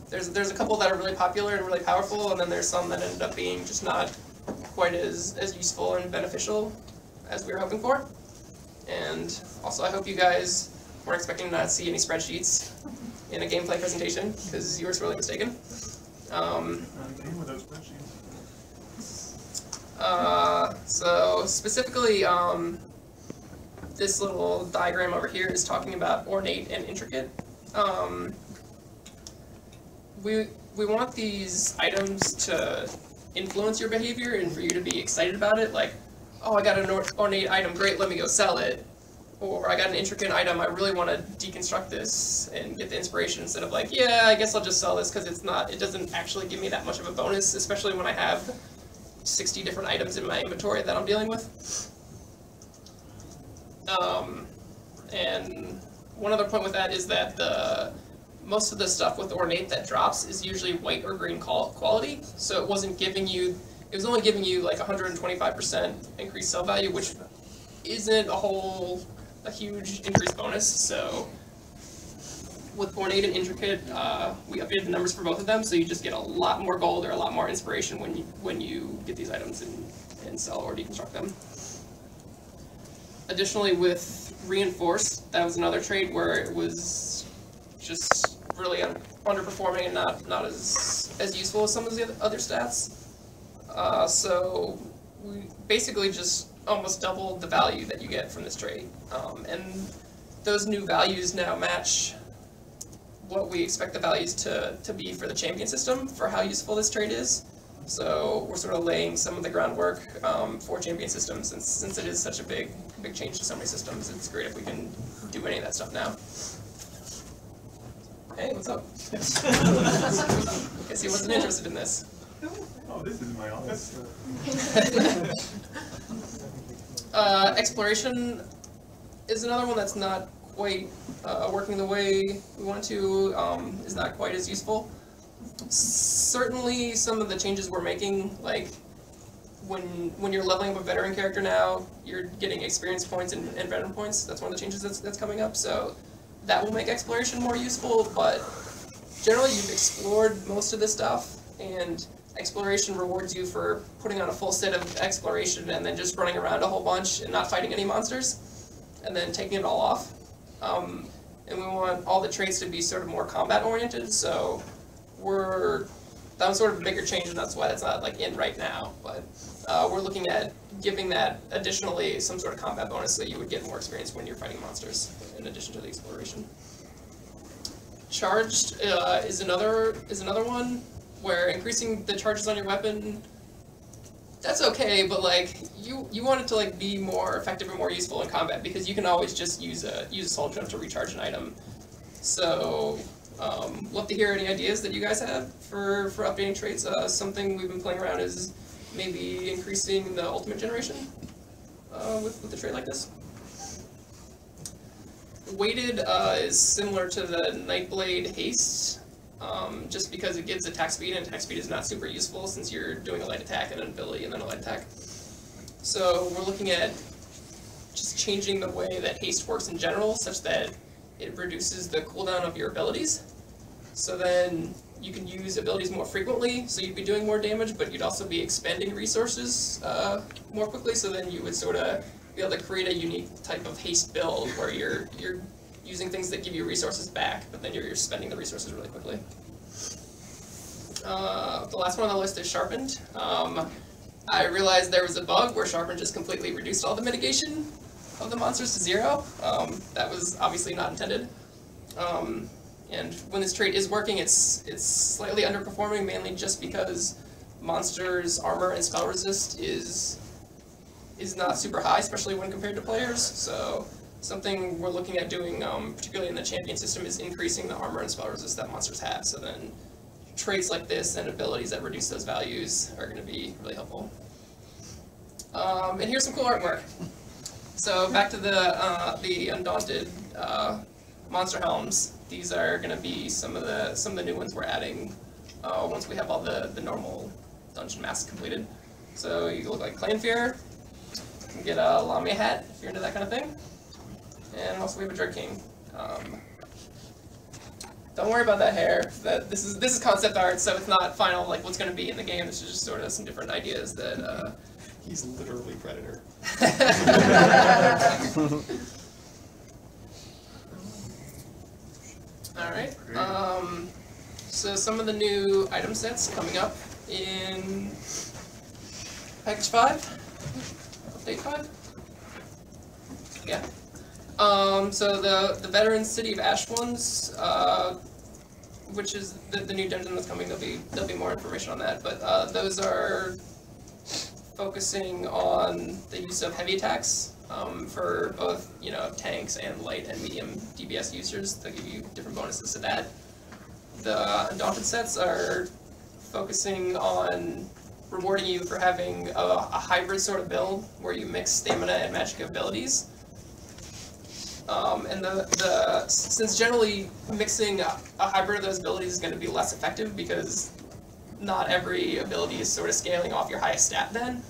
There's a couple that are really popular and really powerful, and then there's some that ended up being just not quite as useful and beneficial as we were hoping for. And also, I hope you guys weren't expecting to not see any spreadsheets in a gameplay presentation, because you were sorely mistaken. So specifically, this little diagram over here is talking about ornate and intricate. We want these items to influence your behavior and for you to be excited about it, like, oh, I got an ornate item, great, let me go sell it. Or I got an intricate item, I really want to deconstruct this and get the inspiration, instead of like, yeah, I guess I'll just sell this because it doesn't actually give me that much of a bonus, especially when I have 60 different items in my inventory that I'm dealing with. And one other point with that is that most of the stuff with ornate that drops is usually white or green quality, so it was only giving you like 125% increased sell value, which isn't a huge increased bonus. So with ornate and intricate, we updated the numbers for both of them, so you just get a lot more gold or a lot more inspiration when you get these items and sell or deconstruct them. Additionally, with reinforced, that was another trait where it was just really underperforming and not as useful as some of the other stats. So we basically just almost doubled the value that you get from this trait. And those new values now match what we expect the values to be for the champion system for how useful this trait is. So we're sort of laying some of the groundwork for champion systems, since it is such a big change to so many systems. It's great if we can do any of that stuff now. Hey, what's up? Guess he wasn't interested in this. Oh, this is my office. Exploration is another one that's not quite working the way we want to, is not quite as useful. Certainly some of the changes we're making, like when you're leveling up a veteran character now, you're getting experience points and veteran points. That's one of the changes that's coming up, so that will make exploration more useful, but generally you've explored most of this stuff, and exploration rewards you for putting on a full set of exploration and then just running around a whole bunch and not fighting any monsters, and then taking it all off. And we want all the traits to be sort of more combat oriented, so that was sort of a bigger change, and that's why it's not like in right now, but we're looking at giving that additionally some sort of combat bonus so you would get more experience when you're fighting monsters in addition to the exploration. Charged is another one where increasing the charges on your weapon, that's okay, but like you want it to like be more effective and more useful in combat, because you can always just use a soul jump to recharge an item. So love to hear any ideas that you guys have for updating traits. Something we've been playing around is maybe increasing the ultimate generation with a trait like this. Weighted is similar to the Nightblade haste, just because it gives attack speed, and attack speed is not super useful since you're doing a light attack and an ability and then a light attack. So we're looking at just changing the way that haste works in general, such that it reduces the cooldown of your abilities. So then you can use abilities more frequently, so you'd be doing more damage, but you'd also be expending resources more quickly, so then you would sort of be able to create a unique type of haste build where you're using things that give you resources back, but then you're spending the resources really quickly. The last one on the list is Sharpened. I realized there was a bug where Sharpened just completely reduced all the mitigation of the monsters to 0. That was obviously not intended. And when this trait is working, it's slightly underperforming, mainly just because monsters' armor and spell resist is not super high, especially when compared to players. So something we're looking at doing, particularly in the champion system, is increasing the armor and spell resist that monsters have. So then traits like this and abilities that reduce those values are going to be really helpful. And here's some cool artwork. So back to the Undaunted monster helms. These are going to be some of the new ones we're adding once we have all the normal dungeon masks completed. So you look like Clanfear. You can get a Lamia hat if you're into that kind of thing. And also we have a Dread King. Don't worry about that hair. This is concept art, so it's not final like what's going to be in the game. This is just sort of some different ideas that. He's literally Predator. Alright, so some of the new item sets coming up in package 5, update 5, yeah. So the Veteran City of Ash ones, which is the new dungeon that's coming, there'll be more information on that, but those are focusing on the use of heavy attacks. For both, tanks and light and medium DBS users. They'll give you different bonuses to that. The Undaunted sets are focusing on rewarding you for having a hybrid sort of build where you mix stamina and magic abilities. And since generally mixing a hybrid of those abilities is going to be less effective because not every ability is sort of scaling off your highest stat then,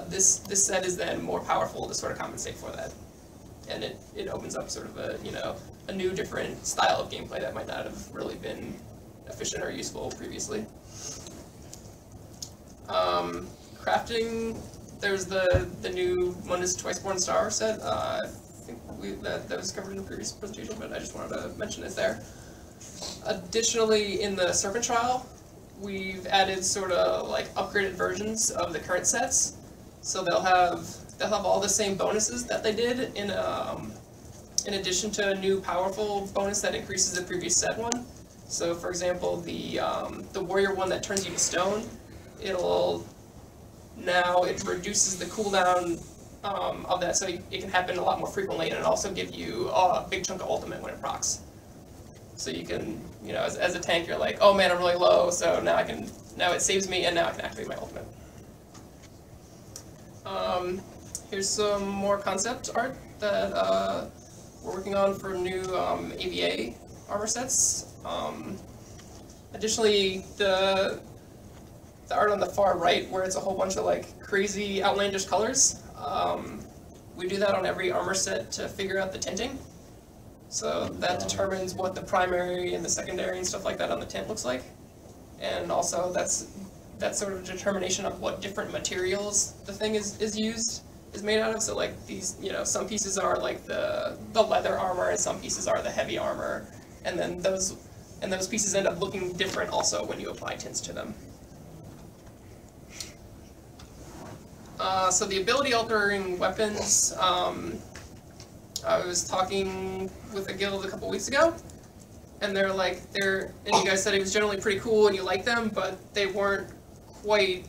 this set is then more powerful to sort of compensate for that, and it opens up sort of a new different style of gameplay that might not have really been efficient or useful previously. Crafting, there's the new Mundus Twiceborn Star set. I think that was covered in the previous presentation, but I just wanted to mention it there. Additionally, in the Serpent Trial, we've added sort of like upgraded versions of the current sets, so they'll have all the same bonuses that they did in addition to a new powerful bonus that increases the previous set one. So, for example, the warrior one that turns you to stone, it reduces the cooldown of that, so it can happen a lot more frequently, and it also gives you a big chunk of ultimate when it procs. So you can, as a tank, you're like, oh man, I'm really low, so now it saves me, and now I can activate my ultimate. Here's some more concept art that we're working on for new AVA armor sets. Additionally, the art on the far right, where it's a whole bunch of like crazy outlandish colors, we do that on every armor set to figure out the tinting. So that determines what the primary and the secondary and stuff like that on the tint looks like. And also that's sort of determination of what different materials the thing is made out of. So like these, you know, some pieces are like the leather armor and some pieces are the heavy armor. And then those pieces end up looking different also when you apply tints to them. So the ability altering weapons, I was talking with a guild a couple weeks ago, and and you guys said it was generally pretty cool and you liked them, but they weren't quite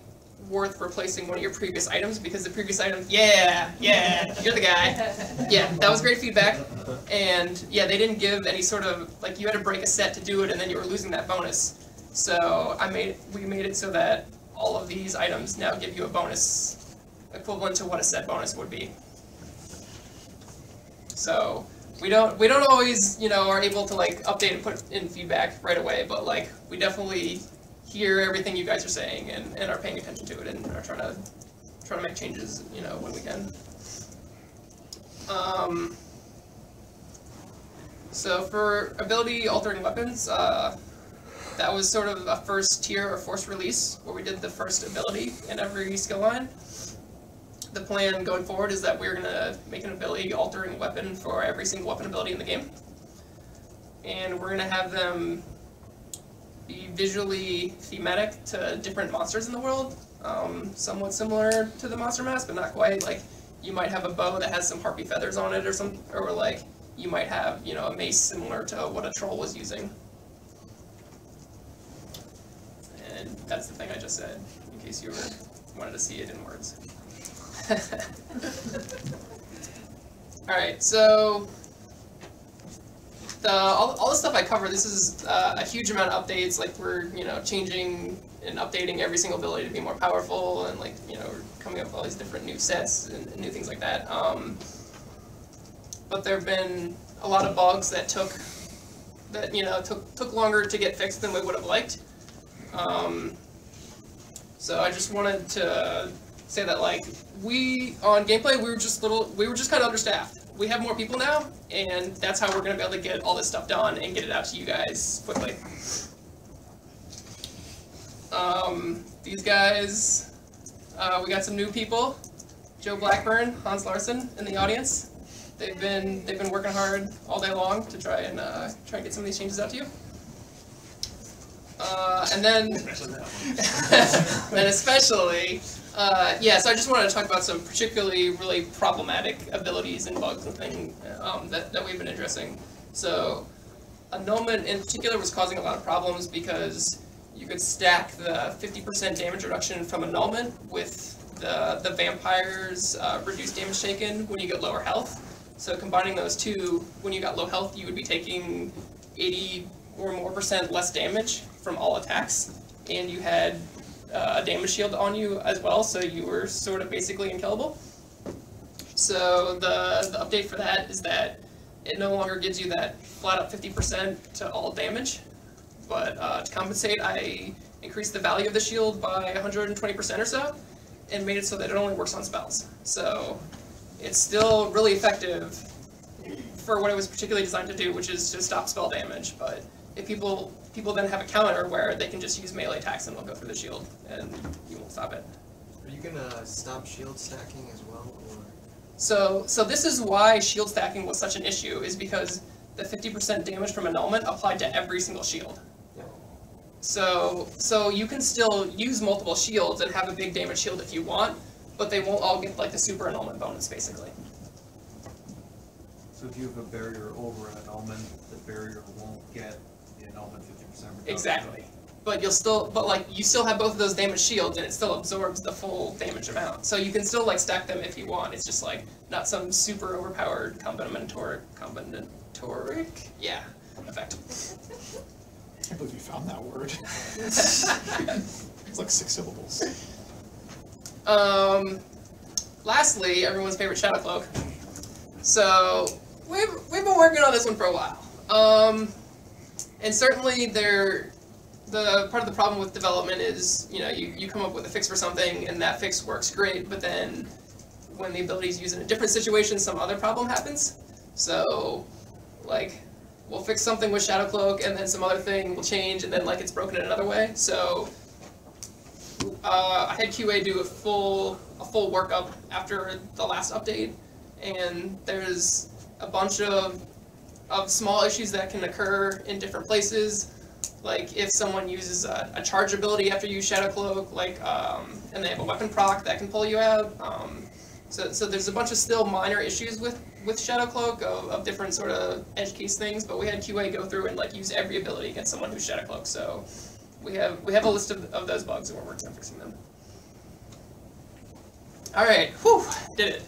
worth replacing one of your previous items because the previous item, yeah, you're the guy. Yeah, that was great feedback. And yeah, they didn't give any sort of, like, you had to break a set to do it and then you were losing that bonus. So we made it so that all of these items now give you a bonus equivalent to what a set bonus would be. So we don't always, you know, are able to like update and put in feedback right away, but like we definitely hear everything you guys are saying and are paying attention to it and are trying to make changes, you know, when we can. So for ability altering weapons, that was sort of a first tier or forced release where we did the first ability in every skill line. The plan going forward is that we're going to make an ability altering weapon for every single weapon ability in the game. And we're going to have them be visually thematic to different monsters in the world. Somewhat similar to the Monster Mask, but not quite. Like, you might have a bow that has some harpy feathers on it or like, you might have, you know, a mace similar to what a troll was using. And that's the thing I just said, in case you wanted to see it in words. Alright, so all the stuff I cover, this is a huge amount of updates. Like, we're, you know, changing and updating every single ability to be more powerful, and like, you know, we're coming up with all these different new sets and new things like that. But there have been a lot of bugs that took longer to get fixed than we would have liked. So I just wanted to say that, like, on gameplay we were just kind of understaffed. We have more people now, and that's how we're going to be able to get all this stuff done and get it out to you guys quickly. These guys, we got some new people. Joe Blackburn, Hans Larson in the audience. They've been working hard all day long to try and get some of these changes out to you. And then especially, so I just wanted to talk about some particularly really problematic abilities and bugs and things that we've been addressing. So, annulment in particular was causing a lot of problems because you could stack the 50% damage reduction from annulment with the vampire's reduced damage taken when you get lower health. So combining those two, when you got low health, you would be taking 80% or more less damage from all attacks, and you had a damage shield on you as well, so you were sort of basically unkillable. So the update for that is that it no longer gives you that flat up 50% to all damage, but to compensate, I increased the value of the shield by 120% or so, and made it so that it only works on spells. So it's still really effective for what it was particularly designed to do, which is to stop spell damage, but if people then have a counter where they can just use melee attacks and they'll go through the shield, and you won't stop it. Are you gonna stop shield stacking as well, or? So this is why shield stacking was such an issue, is because the 50% damage from annulment applied to every single shield. Yeah. So you can still use multiple shields and have a big damage shield if you want, but they won't all get like the super annulment bonus, basically. So if you have a barrier over an annulment, the barrier won't get the annulment 50% reduction. Exactly. But you still have both of those damage shields, and it still absorbs the full damage amount. So you can still like stack them if you want. It's just like not some super overpowered combinatoric effect. I can't believe you found that word. It's like 6 syllables. Lastly, everyone's favorite Shadow Cloak. So we've been working on this one for a while. And certainly the part of the problem with development is, you know, you come up with a fix for something and that fix works great, but then when the ability is used in a different situation, some other problem happens. So, like, we'll fix something with Shadow Cloak and then some other thing will change and then, like, it's broken in another way. So, I had QA do a full workup after the last update, and there's a bunch of small issues that can occur in different places. Like if someone uses a charge ability after you use Shadow Cloak, like and they have a weapon proc that can pull you out. So there's a bunch of still minor issues with Shadow Cloak of different sort of edge case things, but we had QA go through and like use every ability against someone who's Shadow Cloak. So we have a list of those bugs and we're working on fixing them. All right, whew, did it.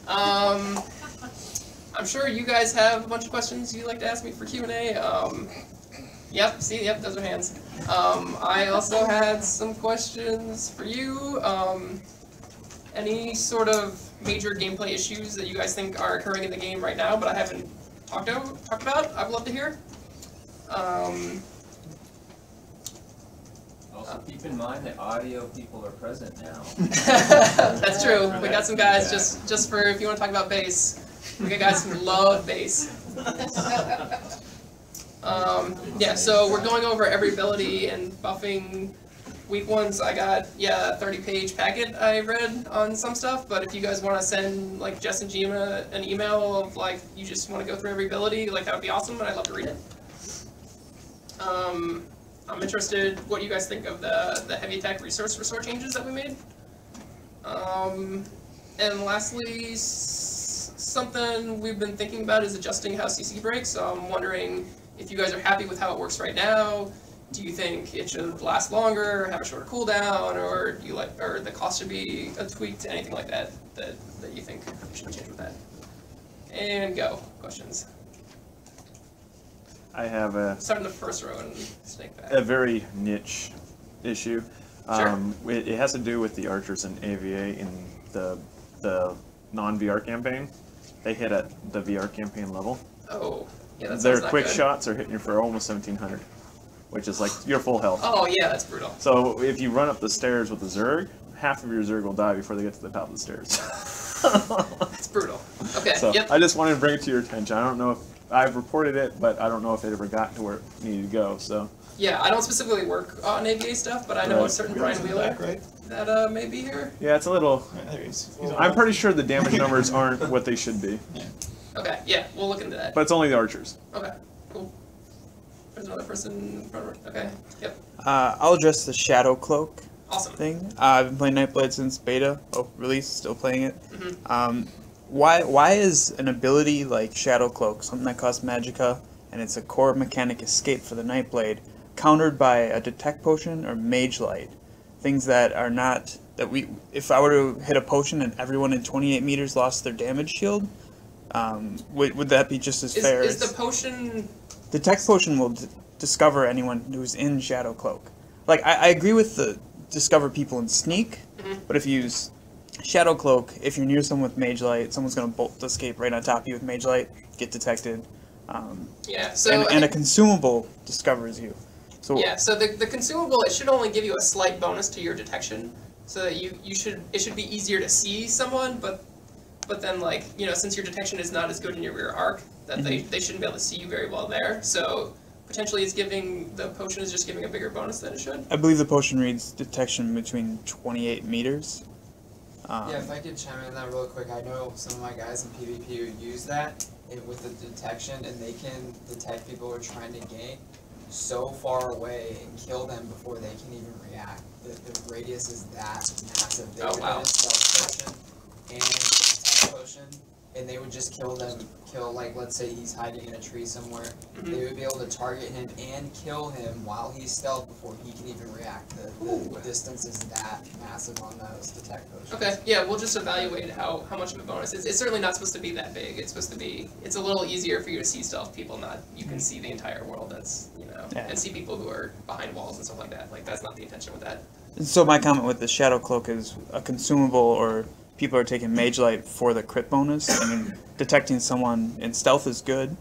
I'm sure you guys have a bunch of questions you'd like to ask me for Q&A. Yep, those are hands. I also had some questions for you. Any sort of major gameplay issues that you guys think are occurring in the game right now, but I haven't talked about? I'd love to hear. Also, keep in mind that audio people are present now. That's true. We got some guys just for if you want to talk about bass. We got guys who love bass. Yeah, so we're going over every ability and buffing. Week ones, I got, a 30-page packet I read on some stuff, but if you guys want to send, like, Jess and Jima an email of, like, you just want to go through every ability, like, that would be awesome, and I'd love to read it. I'm interested what you guys think of the heavy attack resource restore changes that we made. And lastly, something we've been thinking about is adjusting how CC breaks, so I'm wondering if you guys are happy with how it works right now. Do you think it should last longer, have a shorter cooldown, or do you or the cost should be tweaked, anything like that you think should be changed with that? And go. Questions. I have start in the first row and snake back. a very niche issue. Sure. It has to do with the archers in AVA in the non-VR campaign. They hit at the VR campaign level. Oh, yeah, that sounds Their not quick good. shots are hitting you for almost 1700, which is like your full health. Oh yeah, that's brutal. So if you run up the stairs with the Zerg, half of your Zerg will die before they get to the top of the stairs. That's brutal. Okay, So yep. I just wanted to bring it to your attention. I don't know if I've reported it, but I don't know if it ever got to where it needed to go. So Yeah, I don't specifically work on AVA stuff, but I know a certain Brian Wheeler that may be here. yeah, it's a little. I'm pretty sure the damage numbers aren't what they should be. Okay, yeah, we'll look into that. But it's only the archers. Okay, cool. There's another person. Okay, yep. I'll address the Shadow Cloak Awesome. thing. I've been playing Nightblade since beta. Release, still playing it. Mm-hmm. Why is an ability like Shadow Cloak, something that costs Magicka, and it's a core mechanic escape for the Nightblade, countered by a Detect Potion or Mage Light? Things that are not, if I were to hit a potion and everyone in 28 meters lost their damage shield, would that be just as fair? Is the potion... Detect Potion will discover anyone who's in Shadow Cloak. Like, I agree with the discover people in Sneak, but if you use Shadow Cloak, if you're near someone with Mage Light, someone's going to bolt escape right on top of you with Mage Light, get detected. Yeah, so... And a consumable discovers you. So yeah, so the consumable, it should only give you a slight bonus to your detection, so that it should be easier to see someone, but then, like, you know, since your detection is not as good in your rear arc, that they shouldn't be able to see you very well there, so potentially the potion is just giving a bigger bonus than it should. I believe the potion reads detection between 28 meters. Yeah, if I could chime in on that real quick, I know some of my guys in PvP who use that with the detection, and they can detect people who are trying to gank so far away and kill them before they can even react. The radius is that massive. They would hit a stealth potion and a detect potion, and they would just kill, like, let's say he's hiding in a tree somewhere. They would be able to target him and kill him while he's stealth before he can even react. The distance is that massive on those detect potions. Okay, yeah, we'll just evaluate how much of a bonus. It's certainly not supposed to be that big. It's supposed to be, it's a little easier for you to see stealth people, not you can see the entire world. That's, you know, and see people who are behind walls and stuff like that. Like, that's not the intention with that. So my comment with the Shadow Cloak is a consumable or people are taking Mage Light for the crit bonus. I mean, detecting someone in stealth is good,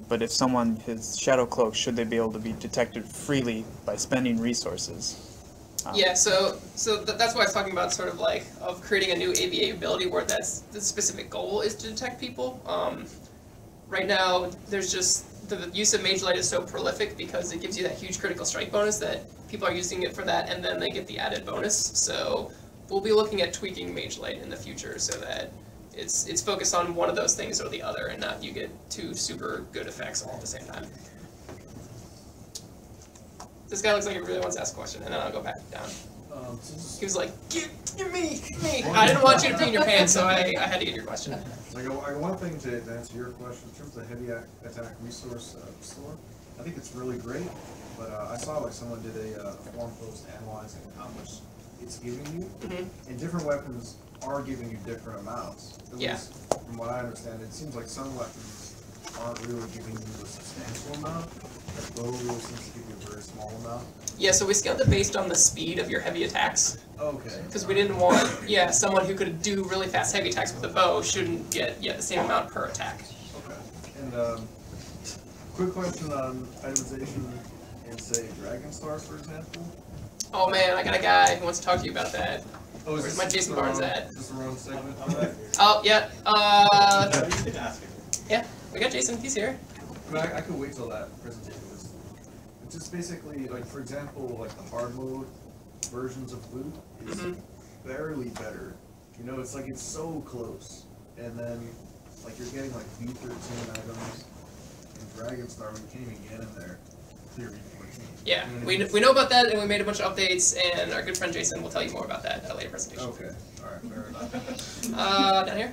but if someone has Shadow Cloak, should they be able to be detected freely by spending resources? Yeah, so that's why I was talking about sort of like of creating a new AVA ability where that's the specific goal is to detect people. Right now, there's just the use of Mage Light is so prolific because it gives you that huge critical strike bonus that people are using it for that, and then they get the added bonus. So we'll be looking at tweaking Mage Light in the future so that it's focused on one of those things or the other, and not you get two super good effects all at the same time. This guy looks like he really wants to ask a question, and then I'll go back down. He was like, give me. I didn't want you to pee in your pants, so I had to get your question. So I got one thing to answer your question. In terms of the heavy attack resource store, I think it's really great, but I saw like someone did a forum post analyzing how much it's giving you, and different weapons are giving you different amounts. At least from what I understand, it seems like some weapons aren't really giving you a substantial amount. Like bow really seems to give you a very small amount. Yeah, so we scaled it based on the speed of your heavy attacks. Okay. Because we didn't want, someone who could do really fast heavy attacks with a bow shouldn't get the same amount per attack. Okay. And quick question on itemization in, say, Dragon Stars, for example. Oh man, I got a guy who wants to talk to you about that. Oh, is Where's my Jason Barnes at? Is this the wrong segment for that? Oh, yeah. You can ask him. Yeah, we got Jason. He's here. But I could wait till that presentation was. It's just basically, like, for example, like the hard mode versions of loot is barely better. You know, it's like it's so close. And then, like, you're getting like V13 items in Dragon Star, but you can't even get in there. Clear V14. Yeah, we know about that, and we made a bunch of updates, and our good friend Jason will tell you more about that at a later presentation. Okay, alright, fair enough. Down here?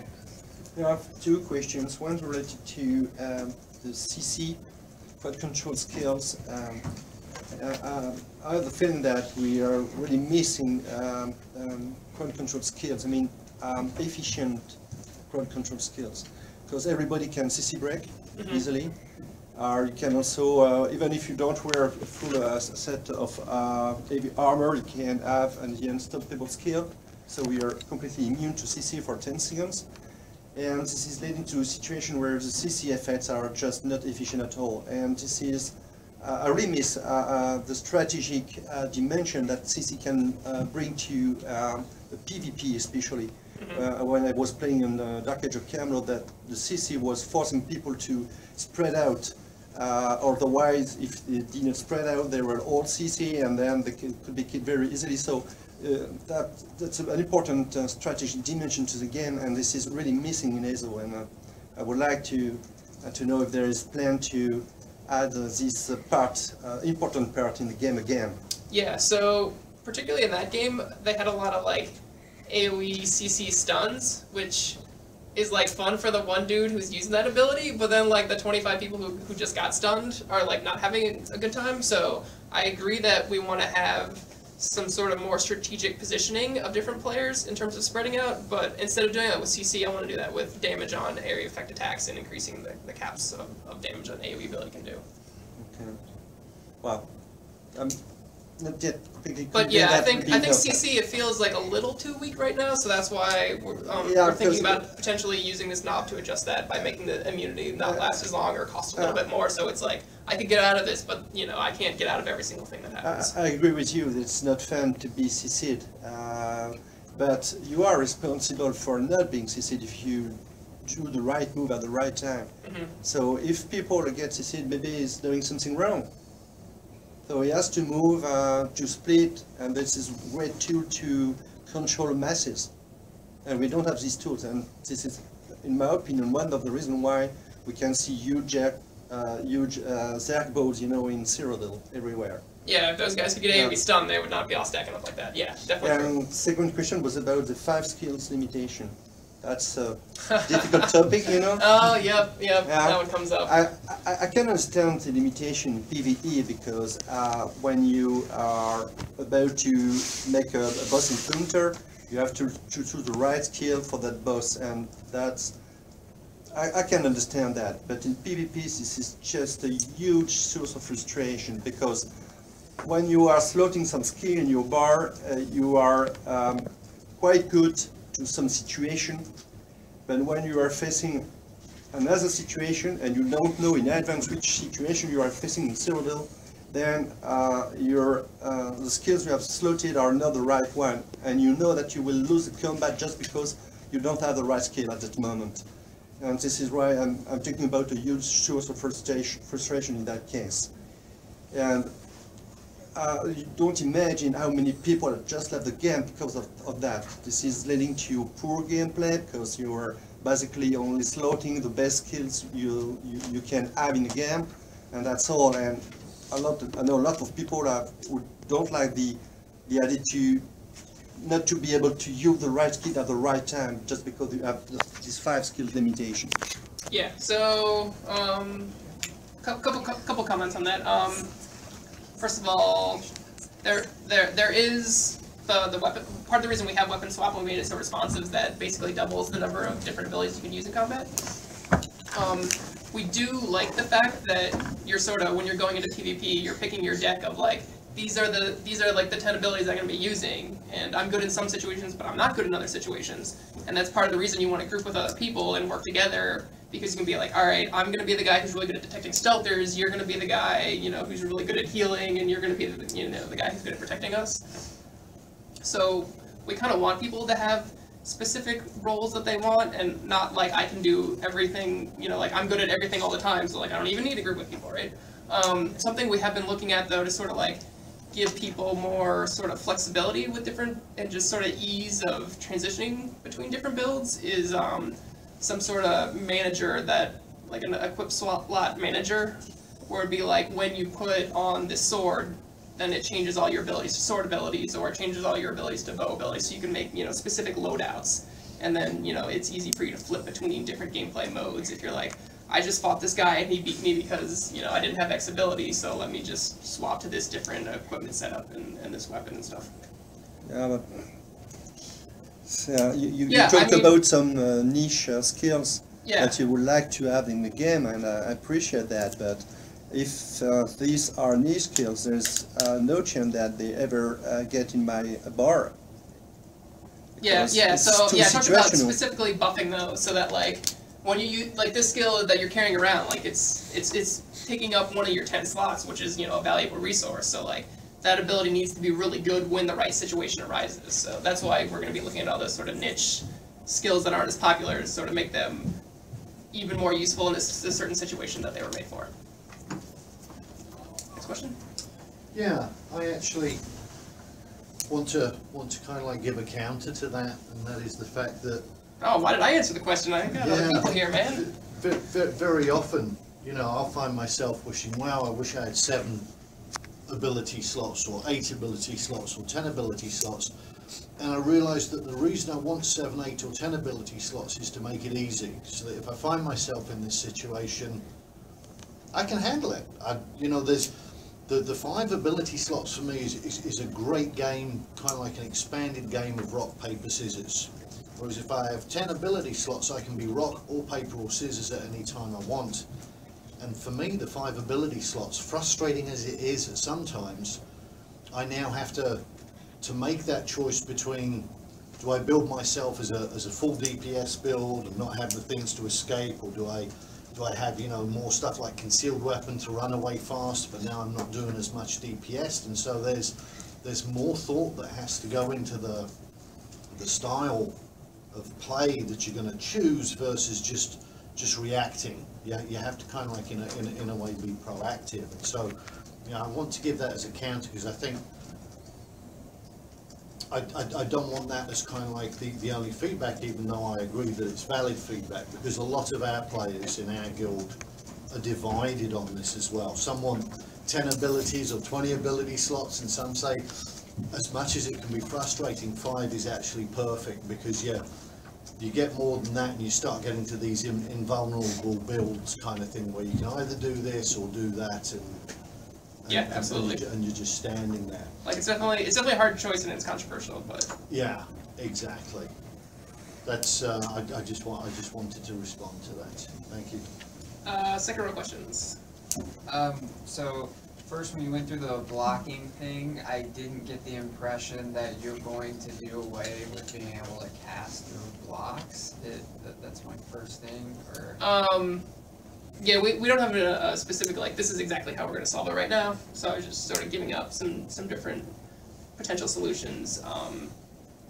I have two questions. One related to the CC, quad control skills. I have the feeling that we are really missing quad control skills. I mean, efficient quad control skills. Because everybody can CC break easily. You can also, even if you don't wear a full set of heavy armor, you can have an unstoppable skill. So we are completely immune to CC for 10 seconds. And this is leading to a situation where the CC effects are just not efficient at all. And this is, I really miss the strategic dimension that CC can bring to the PvP especially. When I was playing in Dark Age of Camelot, that the CC was forcing people to spread out. Otherwise, if they didn't spread out, they were all CC, and then they could be killed very easily. So that's an important strategic dimension to the game, and this is really missing in ESO. And I would like to know if there is plan to add this important part in the game again. Yeah, so particularly in that game, they had a lot of like AoE CC stuns, which is like fun for the one dude who's using that ability, but then like the 25 people who just got stunned are like not having a good time. So I agree that we want to have some sort of more strategic positioning of different players in terms of spreading out, but instead of doing that with CC, I want to do that with damage on area effect attacks and increasing the caps of damage on AoE ability can do. Okay. Well, not yet. But yeah, I think CC, it feels like a little too weak right now, so that's why we're thinking about potentially using this knob to adjust that by making the immunity not last as long or cost a little bit more. So it's like I could get out of this, but you know I can't get out of every single thing that happens. I agree with you. It's not fun to be CC'd, but you are responsible for not being CC'd if you do the right move at the right time. So if people get CC'd, maybe he's doing something wrong. So he has to move to split, and this is a great tool to control masses. And we don't have these tools, and this is, in my opinion, one of the reasons why we can see huge Zerg bows, you know, in Cyrodiil everywhere. Yeah, if those guys could get AoE stunned, they would not be all stacking up like that. Yeah, definitely. And second question was about the 5 skills limitation. That's a difficult topic, you know? Oh, yep, that one comes up. I can understand the limitation in PvE because when you are about to make a boss encounter, you have to choose the right skill for that boss, and that's... I can understand that, but in PvP this is just a huge source of frustration because when you are slotting some skill in your bar, you are quite good to some situation, but when you are facing another situation and you don't know in advance which situation you are facing in Cyrodiil, then the skills you have slotted are not the right one, and you know that you will lose the combat just because you don't have the right skill at that moment. And this is why I'm talking about a huge source of frustration in that case. And you don't imagine how many people have just left the game because of that. This is leading to poor gameplay because you are basically only slotting the best skills you can have in the game, and that's all. And I know a lot of people who don't like the attitude not to be able to use the right skill at the right time just because you have this 5 skill limitation. Yeah. So, couple comments on that. First of all, there is the weapon. Part of the reason we have weapon swap when we made it so responsive is that basically doubles the number of different abilities you can use in combat. We do like the fact that you're when you're going into PvP, you're picking your deck of like, these are like the 10 abilities I'm going to be using, and I'm good in some situations, but I'm not good in other situations. And that's part of the reason you want to group with other people and work together, because you can be like, all right, I'm going to be the guy who's really good at detecting stealthers, you're going to be the guy, who's really good at healing, and you're going to be the guy who's good at protecting us. So we kind of want people to have specific roles that they want, and not like I can do everything, like I'm good at everything all the time, so like I don't even need a group with people, right? Something we have been looking at though to sort of like give people more sort of flexibility with different, and just sort of ease of transitioning between different builds is some sort of manager that, like an equip slot manager, where it'd be like when you put on this sword, then it changes all your abilities to sword abilities, or it changes all your abilities to bow abilities, so you can make, specific loadouts. And then, it's easy for you to flip between different gameplay modes if you're like, I just fought this guy and he beat me because, I didn't have X ability, so let me just swap to this different equipment setup and this weapon and stuff. Yeah, but you talked about some niche skills that you would like to have in the game, and I appreciate that, but if these are niche skills, there's no chance that they ever get in my bar. Yeah, so I talked about specifically buffing those, so that like when you use like this skill that you're carrying around, like it's taking up one of your 10 slots, which is a valuable resource. So like that ability needs to be really good when the right situation arises. So that's why we're going to be looking at all those sort of niche skills that aren't as popular to sort of make them even more useful in a certain situation that they were made for. Next question? Yeah, I actually want to kind of like give a counter to that, and that is the fact that. Oh, why did I answer the question? I got other people here, man. Very often, I'll find myself wishing, wow, I wish I had 7 ability slots, or 8 ability slots, or 10 ability slots. And I realised that the reason I want 7, 8, or 10 ability slots is to make it easy, so that if I find myself in this situation, I can handle it. There's the 5 ability slots for me is a great game, kind of like an expanded game of rock, paper, scissors. Whereas if I have 10 ability slots, I can be rock or paper or scissors at any time I want. And for me, the 5 ability slots, frustrating as it is sometimes, I now have to make that choice between, do I build myself as a full DPS build and not have the things to escape, or do I have more stuff like concealed weapon to run away fast, but now I'm not doing as much DPS. And so there's more thought that has to go into the style of play that you're going to choose versus just reacting. You have to kind of like in a way be proactive. And so I want to give that as a counter, because I think I don't want that as kind of like the only feedback, even though I agree that it's valid feedback, because a lot of our players in our guild are divided on this as well. Some want 10 abilities or 20 ability slots, and some say, as much as it can be frustrating, 5 is actually perfect, because you get more than that and you start getting to these invulnerable builds kind of thing, where you can either do this or do that, and yeah, absolutely. And you're just standing there. Like it's definitely a hard choice, and it's controversial, but yeah, exactly. That's I just wanted to respond to that. Thank you. Second row questions. So first when you went through the blocking thing, I didn't get the impression that you're going to do away with being able to cast through blocks. That's my first thing, or... Yeah, we don't have a specific, like, this is exactly how we're going to solve it right now, so I was just sort of giving up some different potential solutions.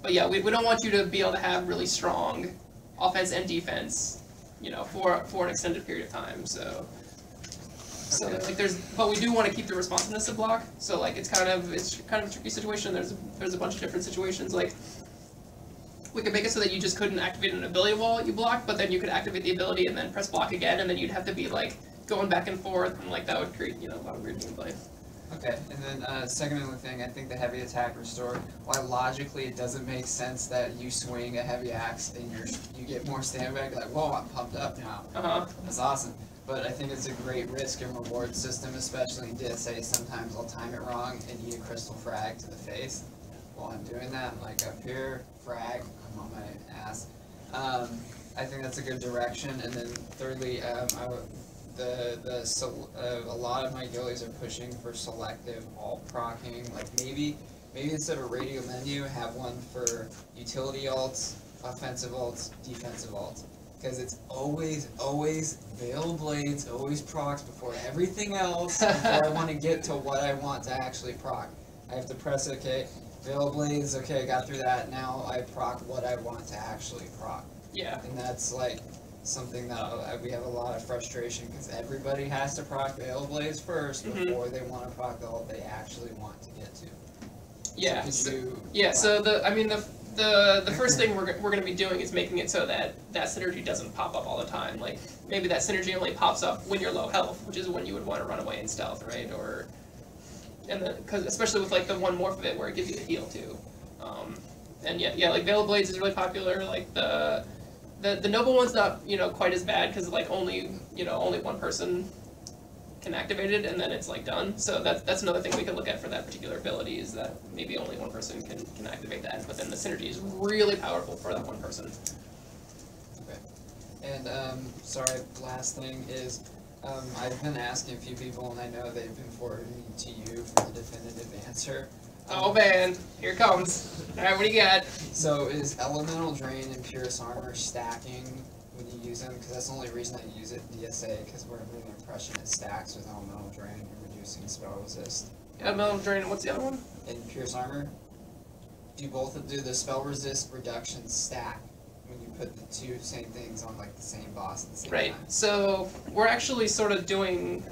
But yeah, we don't want you to be able to have really strong offense and defense, you know, for an extended period of time, so... So like but we do want to keep the responsiveness of block. So like it's kind of a tricky situation. There's a bunch of different situations. Like we could make it so that you just couldn't activate an ability while you block, but then you could activate the ability and then press block again, and then you'd have to be like going back and forth, and like that would create, you know, a lot of weird gameplay. Okay, and then second only thing, I think the heavy attack restore. While logically it doesn't make sense that you swing a heavy axe and you get more stamina back. Like, whoa, I'm pumped up now. That's awesome. But I think it's a great risk and reward system, especially in DSA. Sometimes I'll time it wrong and eat a crystal frag to the face. While I'm doing that, I'm like up here, frag, I'm on my ass. I think that's a good direction. And then thirdly, a lot of my guildies are pushing for selective alt procking. Like maybe instead of a radio menu, have one for utility alts, offensive alts, defensive alts. Because it's always Veil Blades, always procs before everything else, before I want to get to what I want to actually proc. I have to press OK, Veil Blades, okay, I got through that, now I proc what I want to actually proc. Yeah. And that's like something that we have a lot of frustration, because everybody has to proc Veil Blades first before they want to proc the ult they actually want to get to. Yeah. So the first thing we're going to be doing is making it so that synergy doesn't pop up all the time. Like, maybe that synergy only pops up when you're low health, which is when you would want to run away in stealth, right? Or, because especially with like the one morph of it where it gives you the heal too. And yeah, like Veil Blades is really popular. Like the noble one's not, you know, quite as bad, because like only one person can activate it, and then it's like done. So that's another thing we can look at for that particular ability, is that maybe only one person can activate that, but then the synergy is really powerful for that one person. Okay. And sorry, last thing is I've been asking a few people, and I know they've been forwarding me to you for the definitive answer. Oh man, here it comes. Alright, what do you got? So is Elemental Drain and Purest Armor stacking when you use them? Because that's the only reason I use it in DSA, because we're under the impression it stacks with Elemental Drain and reducing spell resist. Elemental Drain, and what's the other one? And Purest Armor. Do the spell resist reduction stack when you put the two same things on like the same boss at the same time? Right. So we're actually sort of doing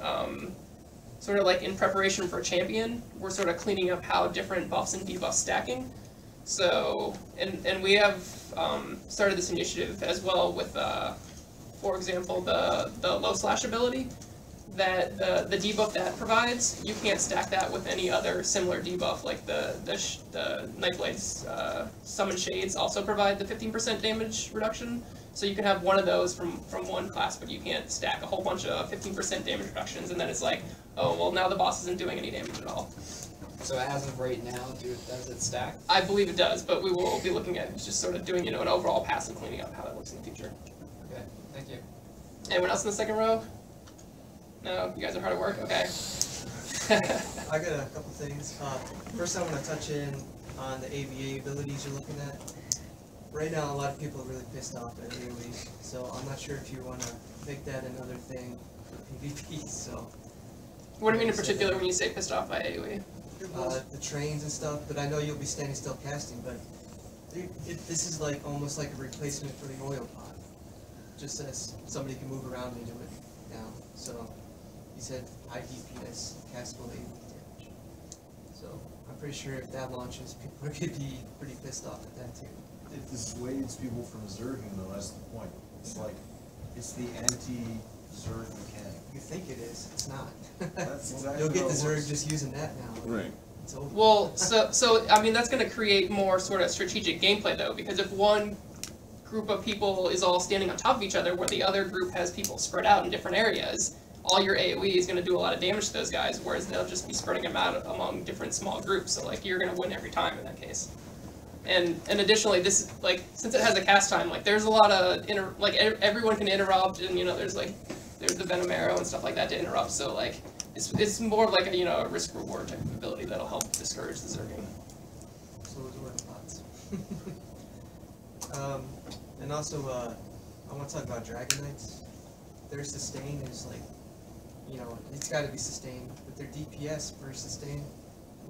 sort of like in preparation for champion, we're sort of cleaning up how different buffs and debuffs stacking. So, and we have started this initiative as well with, for example, the low slash ability, that the debuff that provides, you can't stack that with any other similar debuff. Like the Nightblade's Summon Shades also provide the 15% damage reduction. So you can have one of those from one class, but you can't stack a whole bunch of 15% damage reductions, and then it's like, oh, well, now the boss isn't doing any damage at all. So as of right now, does it stack? I believe it does, but we will be looking at just sort of doing, you know, an overall pass and cleaning up how that looks in the future. Okay, thank you. Anyone else in the second row? No? You guys are hard at work? Okay. I got a couple things. First, I want to touch in on the AVA abilities you're looking at. Right now, a lot of people are really pissed off at AoE, so I'm not sure if you want to make that another thing for PvP. So. What do you mean in particular when you say pissed off by AoE? The trains and stuff, but I know you'll be standing still casting, but this is like almost like a replacement for the oil pod. Just as somebody can move around into it now. So he said high DPS, castable AoE damage. So I'm pretty sure if that launches, people are going to be pretty pissed off at that too. It dissuades people from zerging though, that's the point. It's like, it's the anti-zerg mechanic. You think it is, it's not. That's exactly You'll get the how it Zerg works. just using that now. Right. It's over. Well, so I mean, that's going to create more sort of strategic gameplay, though, because if one group of people is all standing on top of each other, where the other group has people spread out in different areas, all your AoE is going to do a lot of damage to those guys, whereas they'll just be spreading them out among different small groups, so, like, you're going to win every time in that case. And additionally, this, like, since it has a cast time, like, there's a lot of, everyone can interrupt, and, you know, there's the Venom Arrow and stuff like that to interrupt, so, like, it's more like a, a risk reward type of ability that'll help discourage the zerging. So those were the pots. And also, I want to talk about Dragon Knights. Their sustain is like, it's got to be sustained, but their DPS for sustain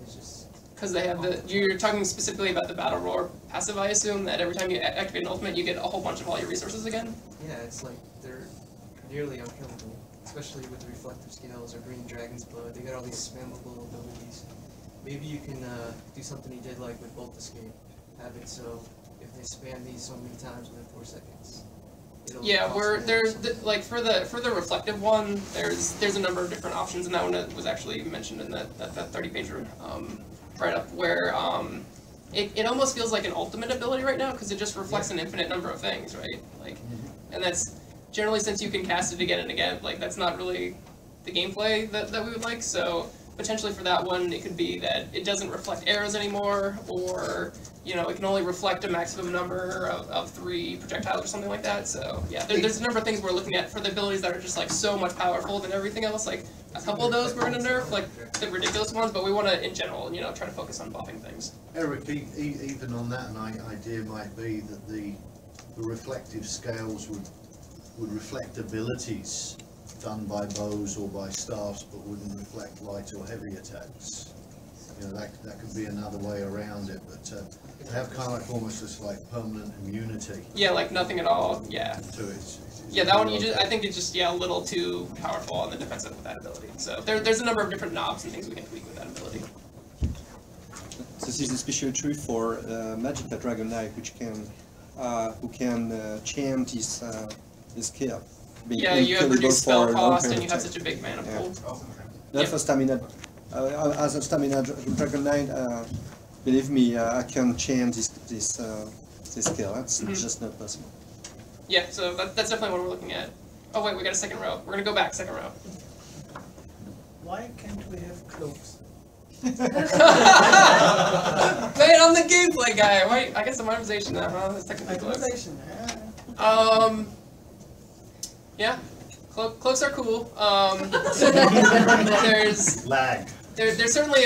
is just. Because they have you're talking specifically about the Battle Roar passive, I assume, that every time you activate an ultimate, you get a whole bunch of all your resources again? Yeah, it's like they're nearly unkillable, especially with the reflective scales or green dragon's blood. They got all these spammable abilities. Maybe you can do something you did like with Bolt Escape. Have it so if they spam these so many times within 4 seconds. Yeah, there's like for the reflective one, there's a number of different options, and that one was actually mentioned in that 30-page write-up where it almost feels like an ultimate ability right now because it just reflects an infinite number of things, right? Like, and that's generally, since you can cast it again and again, like that's not really the gameplay that we would like. So potentially for that one, it could be that it doesn't reflect arrows anymore, or it can only reflect a maximum number of 3 projectiles or something like that. So yeah, there's a number of things we're looking at for the abilities that are just like so much powerful than everything else. Like a couple of those we're gonna nerf, like the ridiculous ones, but we want to, in general, try to focus on buffing things. Eric, even on that, an idea might be that the reflective scales would reflect abilities done by bows or by staffs, but wouldn't reflect light or heavy attacks. That could be another way around it, but to have kind of like almost just like permanent immunity. Yeah, like nothing at all. Yeah. To it. Yeah, that one I think it's just a little too powerful on the defensive with that ability. So there's a number of different knobs and things we can tweak with that ability. This is especially true for Magicka Dragon Knight, who can chant his skill. Yeah, you have reduced spell cost and you have such a big mana pool. Not for stamina. As a stamina Dragon Knight, believe me, I can change this skill. That's just not possible. Yeah, so that's definitely what we're looking at. Oh wait, we got a second row. We're gonna go back, second row. Why can't we have cloaks? Man, I'm the gameplay guy. Wait, I guess I'm itemization now, huh? That's technically cloaks. Yeah, cloaks are cool. There's lag. There's certainly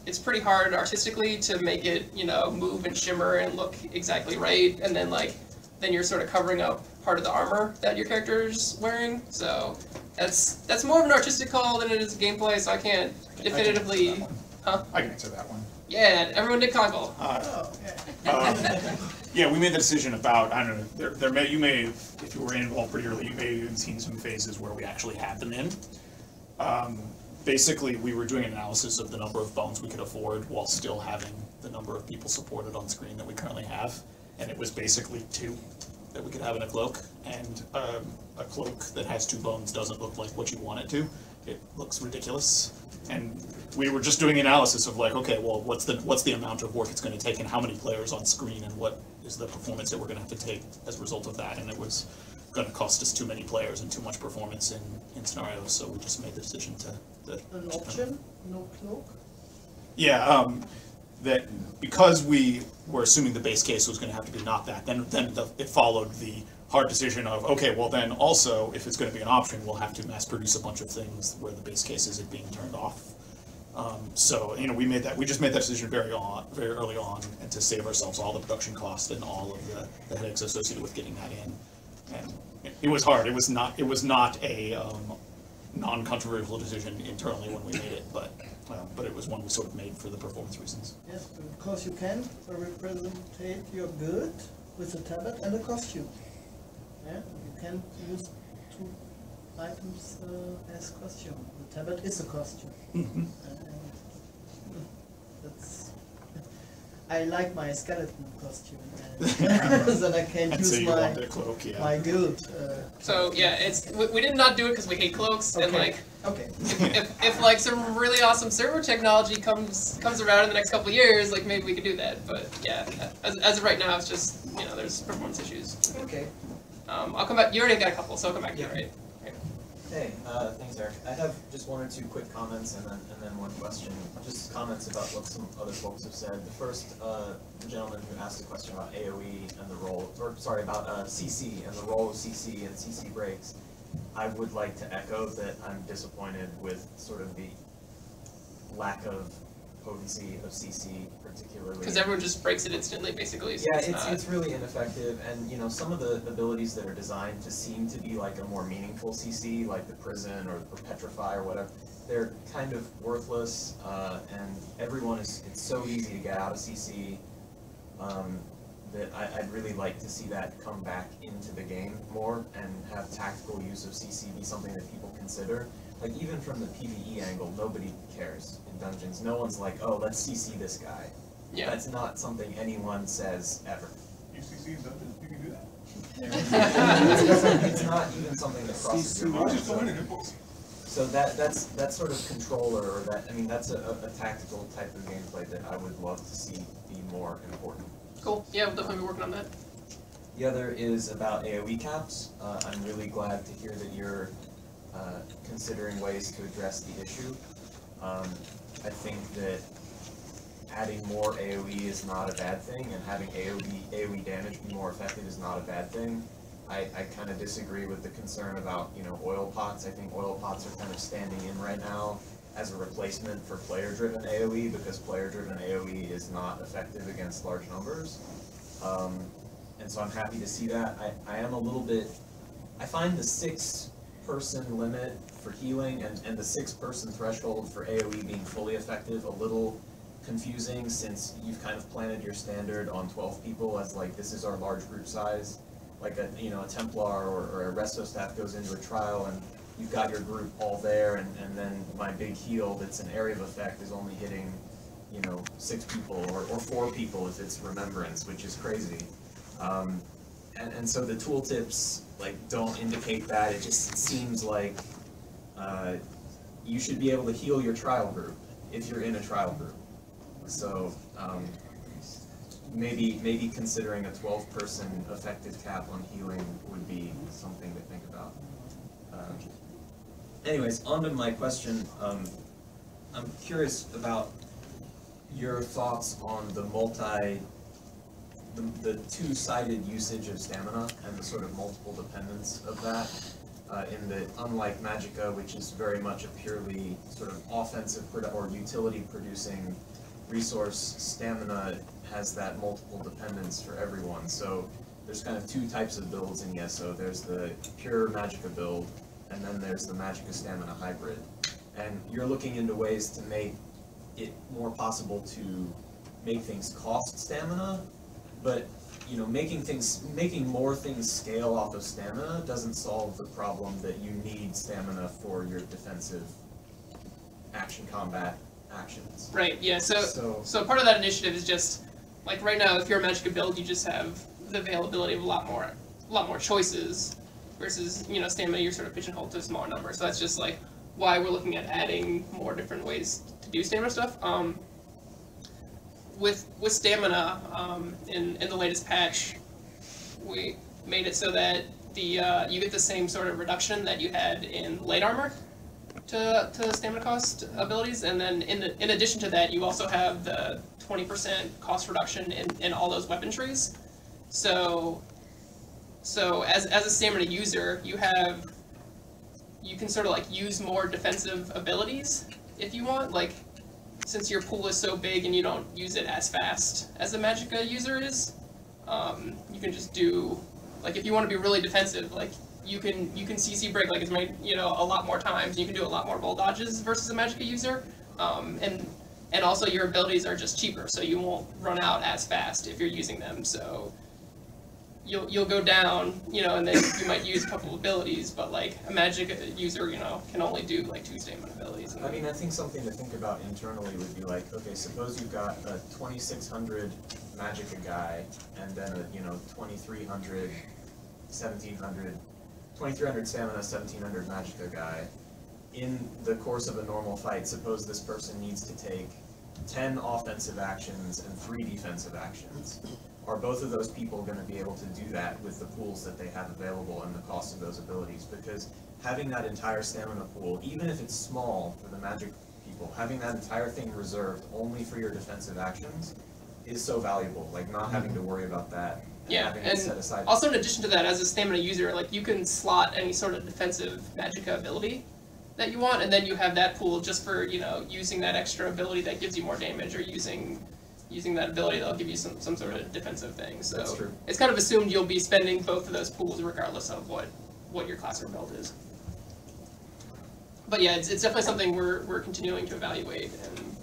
it's pretty hard artistically to make it, move and shimmer and look exactly right, and then you're sort of covering up part of the armor that your character's wearing. So that's more of an artistic call than it is gameplay. So I can't definitively. Huh? I can answer that one. Yeah, everyone did Congle. Yeah, we made the decision about, I don't know, you may, if you were involved pretty early, you may have seen some phases where we actually had them in. Basically, we were doing an analysis of the number of bones we could afford while still having the number of people supported on screen that we currently have, and it was basically 2 that we could have in a cloak, and a cloak that has 2 bones doesn't look like what you want it to. It looks ridiculous, and we were just doing analysis of okay, well, what's the amount of work it's going to take, and how many players on screen, and what is the performance that we're going to have to take as a result of that, and it was going to cost us too many players and too much performance in scenarios, so we just made the decision to an option, no cloak. Yeah, that because we were assuming the base case was going to have to be not that, then it followed the hard decision of, okay, well then also, if it's going to be an option, we'll have to mass produce a bunch of things where the base case is it being turned off. So we just made that decision very early on, and to save ourselves all the production cost and all of the headaches associated with getting that in. And it was hard. It was not a non-controversial decision internally when we made it, but it was one we sort of made for the performance reasons. Yes, because you can represent your build with a tablet and a costume. Yeah, you can use 2 items as costume. The tablet is a costume. Mm-hmm. That's. I like my skeleton costume, then I can't use my guild. So yeah, we did not do it because we hate cloaks, okay. and if some really awesome server technology comes around in the next couple of years, maybe we could do that. But yeah, as of right now, it's just there's performance issues. Okay. I'll come back. You already got a couple, so I'll come back to you, right? Hey, thanks, Eric. I have just 1 or 2 quick comments and then 1 question. Just comments about what some other folks have said. The first, the gentleman who asked a question about AOE and the role, about CC and the role of CC and CC breaks. I would like to echo that I'm disappointed with sort of the lack of potency of CC, particularly. Because everyone just breaks it instantly, basically. So Yeah, it's it's really ineffective, and you know, some of the abilities that are designed to seem to be like a more meaningful CC, like the prison or petrify or whatever, they're kind of worthless, and everyone it's so easy to get out of CC, that I'd really like to see that come back into the game more and have tactical use of CC be something that people consider. Like even from the PvE angle, nobody cares in dungeons. No one's like, oh, let's CC this guy. Yeah. That's not something anyone says ever. You CC in dungeons, you can do that. It's not even something that crosses your mind. So that's sort of controller, or that, I mean, that's a tactical type of gameplay that I would love to see be more important. cool. Yeah, we'll definitely be working on that. The other is about AoE caps. I'm really glad to hear that you're considering ways to address the issue. I think that adding more AoE is not a bad thing, and having AoE damage be more effective is not a bad thing. I kind of disagree with the concern about, you know, oil pots. I think oil pots are kind of standing in right now as a replacement for player-driven AoE, because player-driven AoE is not effective against large numbers. And so I'm happy to see that. I am a little bit, I find the 6-person limit for healing and the 6-person threshold for AoE being fully effective a little confusing, since you've kind of planted your standard on 12 people as like, this is our large group size. Like a, you know, a Templar or a resto staff goes into a trial and you've got your group all there, and then my big heal that's an area of effect is only hitting, you know, 6 people or 4 people if it's remembrance, which is crazy. And so the tooltips like don't indicate that. It just seems like you should be able to heal your trial group if you're in a trial group. So maybe considering a 12-person effective cap on healing would be something to think about. Anyways, on to my question. I'm curious about your thoughts on the two-sided usage of stamina and the sort of multiple dependence of that. In that, unlike Magicka, which is very much a purely sort of offensive or utility-producing resource, stamina has that multiple dependence for everyone. So there's kind of 2 types of builds in ESO. There's the pure Magicka build, and then there's the Magicka stamina hybrid. And you're looking into ways to make it more possible to make things cost stamina, but you know, making more things scale off of stamina doesn't solve the problem that you need stamina for your defensive action combat actions. Right, yeah, so part of that initiative is just, like right now, if you're a Magicka build, you just have the availability of a lot more choices, versus, you know, stamina, you're sort of pigeonholed to a smaller number. So that's just like why we're looking at adding more different ways to do stamina stuff. With stamina, in the latest patch, we made it so that you get the same sort of reduction that you had in light armor to stamina cost abilities, and then in addition to that, you also have the 20% cost reduction in all those weapon trees. So as a stamina user, you can sort of like use more defensive abilities if you want. Like, since your pool is so big and you don't use it as fast as a Magicka user is, you can just do, like, if you want to be really defensive, like you can CC break like it's made, you know, a lot more times. You can do a lot more roll dodges versus a Magicka user, and also your abilities are just cheaper, so you won't run out as fast if you're using them. So you'll go down, you know, and then you might use a couple abilities, but like a Magicka user, you know, can only do like 2 stamina abilities. I mean, I think something to think about internally would be like, okay, suppose you've got a 2600 Magicka guy, and then a, you know, 2300, 1700, 2300 stamina, 1700 Magicka guy. In the course of a normal fight, suppose this person needs to take 10 offensive actions and 3 defensive actions. Are both of those people going to be able to do that with the pools that they have available and the cost of those abilities? Because having that entire stamina pool, even if it's small for the magic people, having that entire thing reserved only for your defensive actions is so valuable. Like not having to worry about that. Yeah, having and it set aside. also in addition to that, as a stamina user, like you can slot any sort of defensive magicka ability that you want, and then you have that pool just for, you know, using that extra ability that gives you more damage, or using that ability that'll give you some sort of defensive thing. So That's true. it's kind of assumed you'll be spending both of those pools regardless of what your class or build is. But yeah, it's definitely something we're continuing to evaluate, and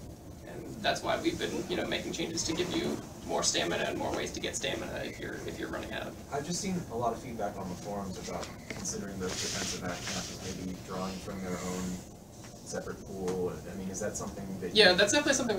that's why we've been, you know, making changes to give you more stamina and more ways to get stamina if you're running out. I've just seen a lot of feedback on the forums about considering those defensive actions as maybe drawing from their own separate pool. I mean, is that something that Yeah, that's definitely something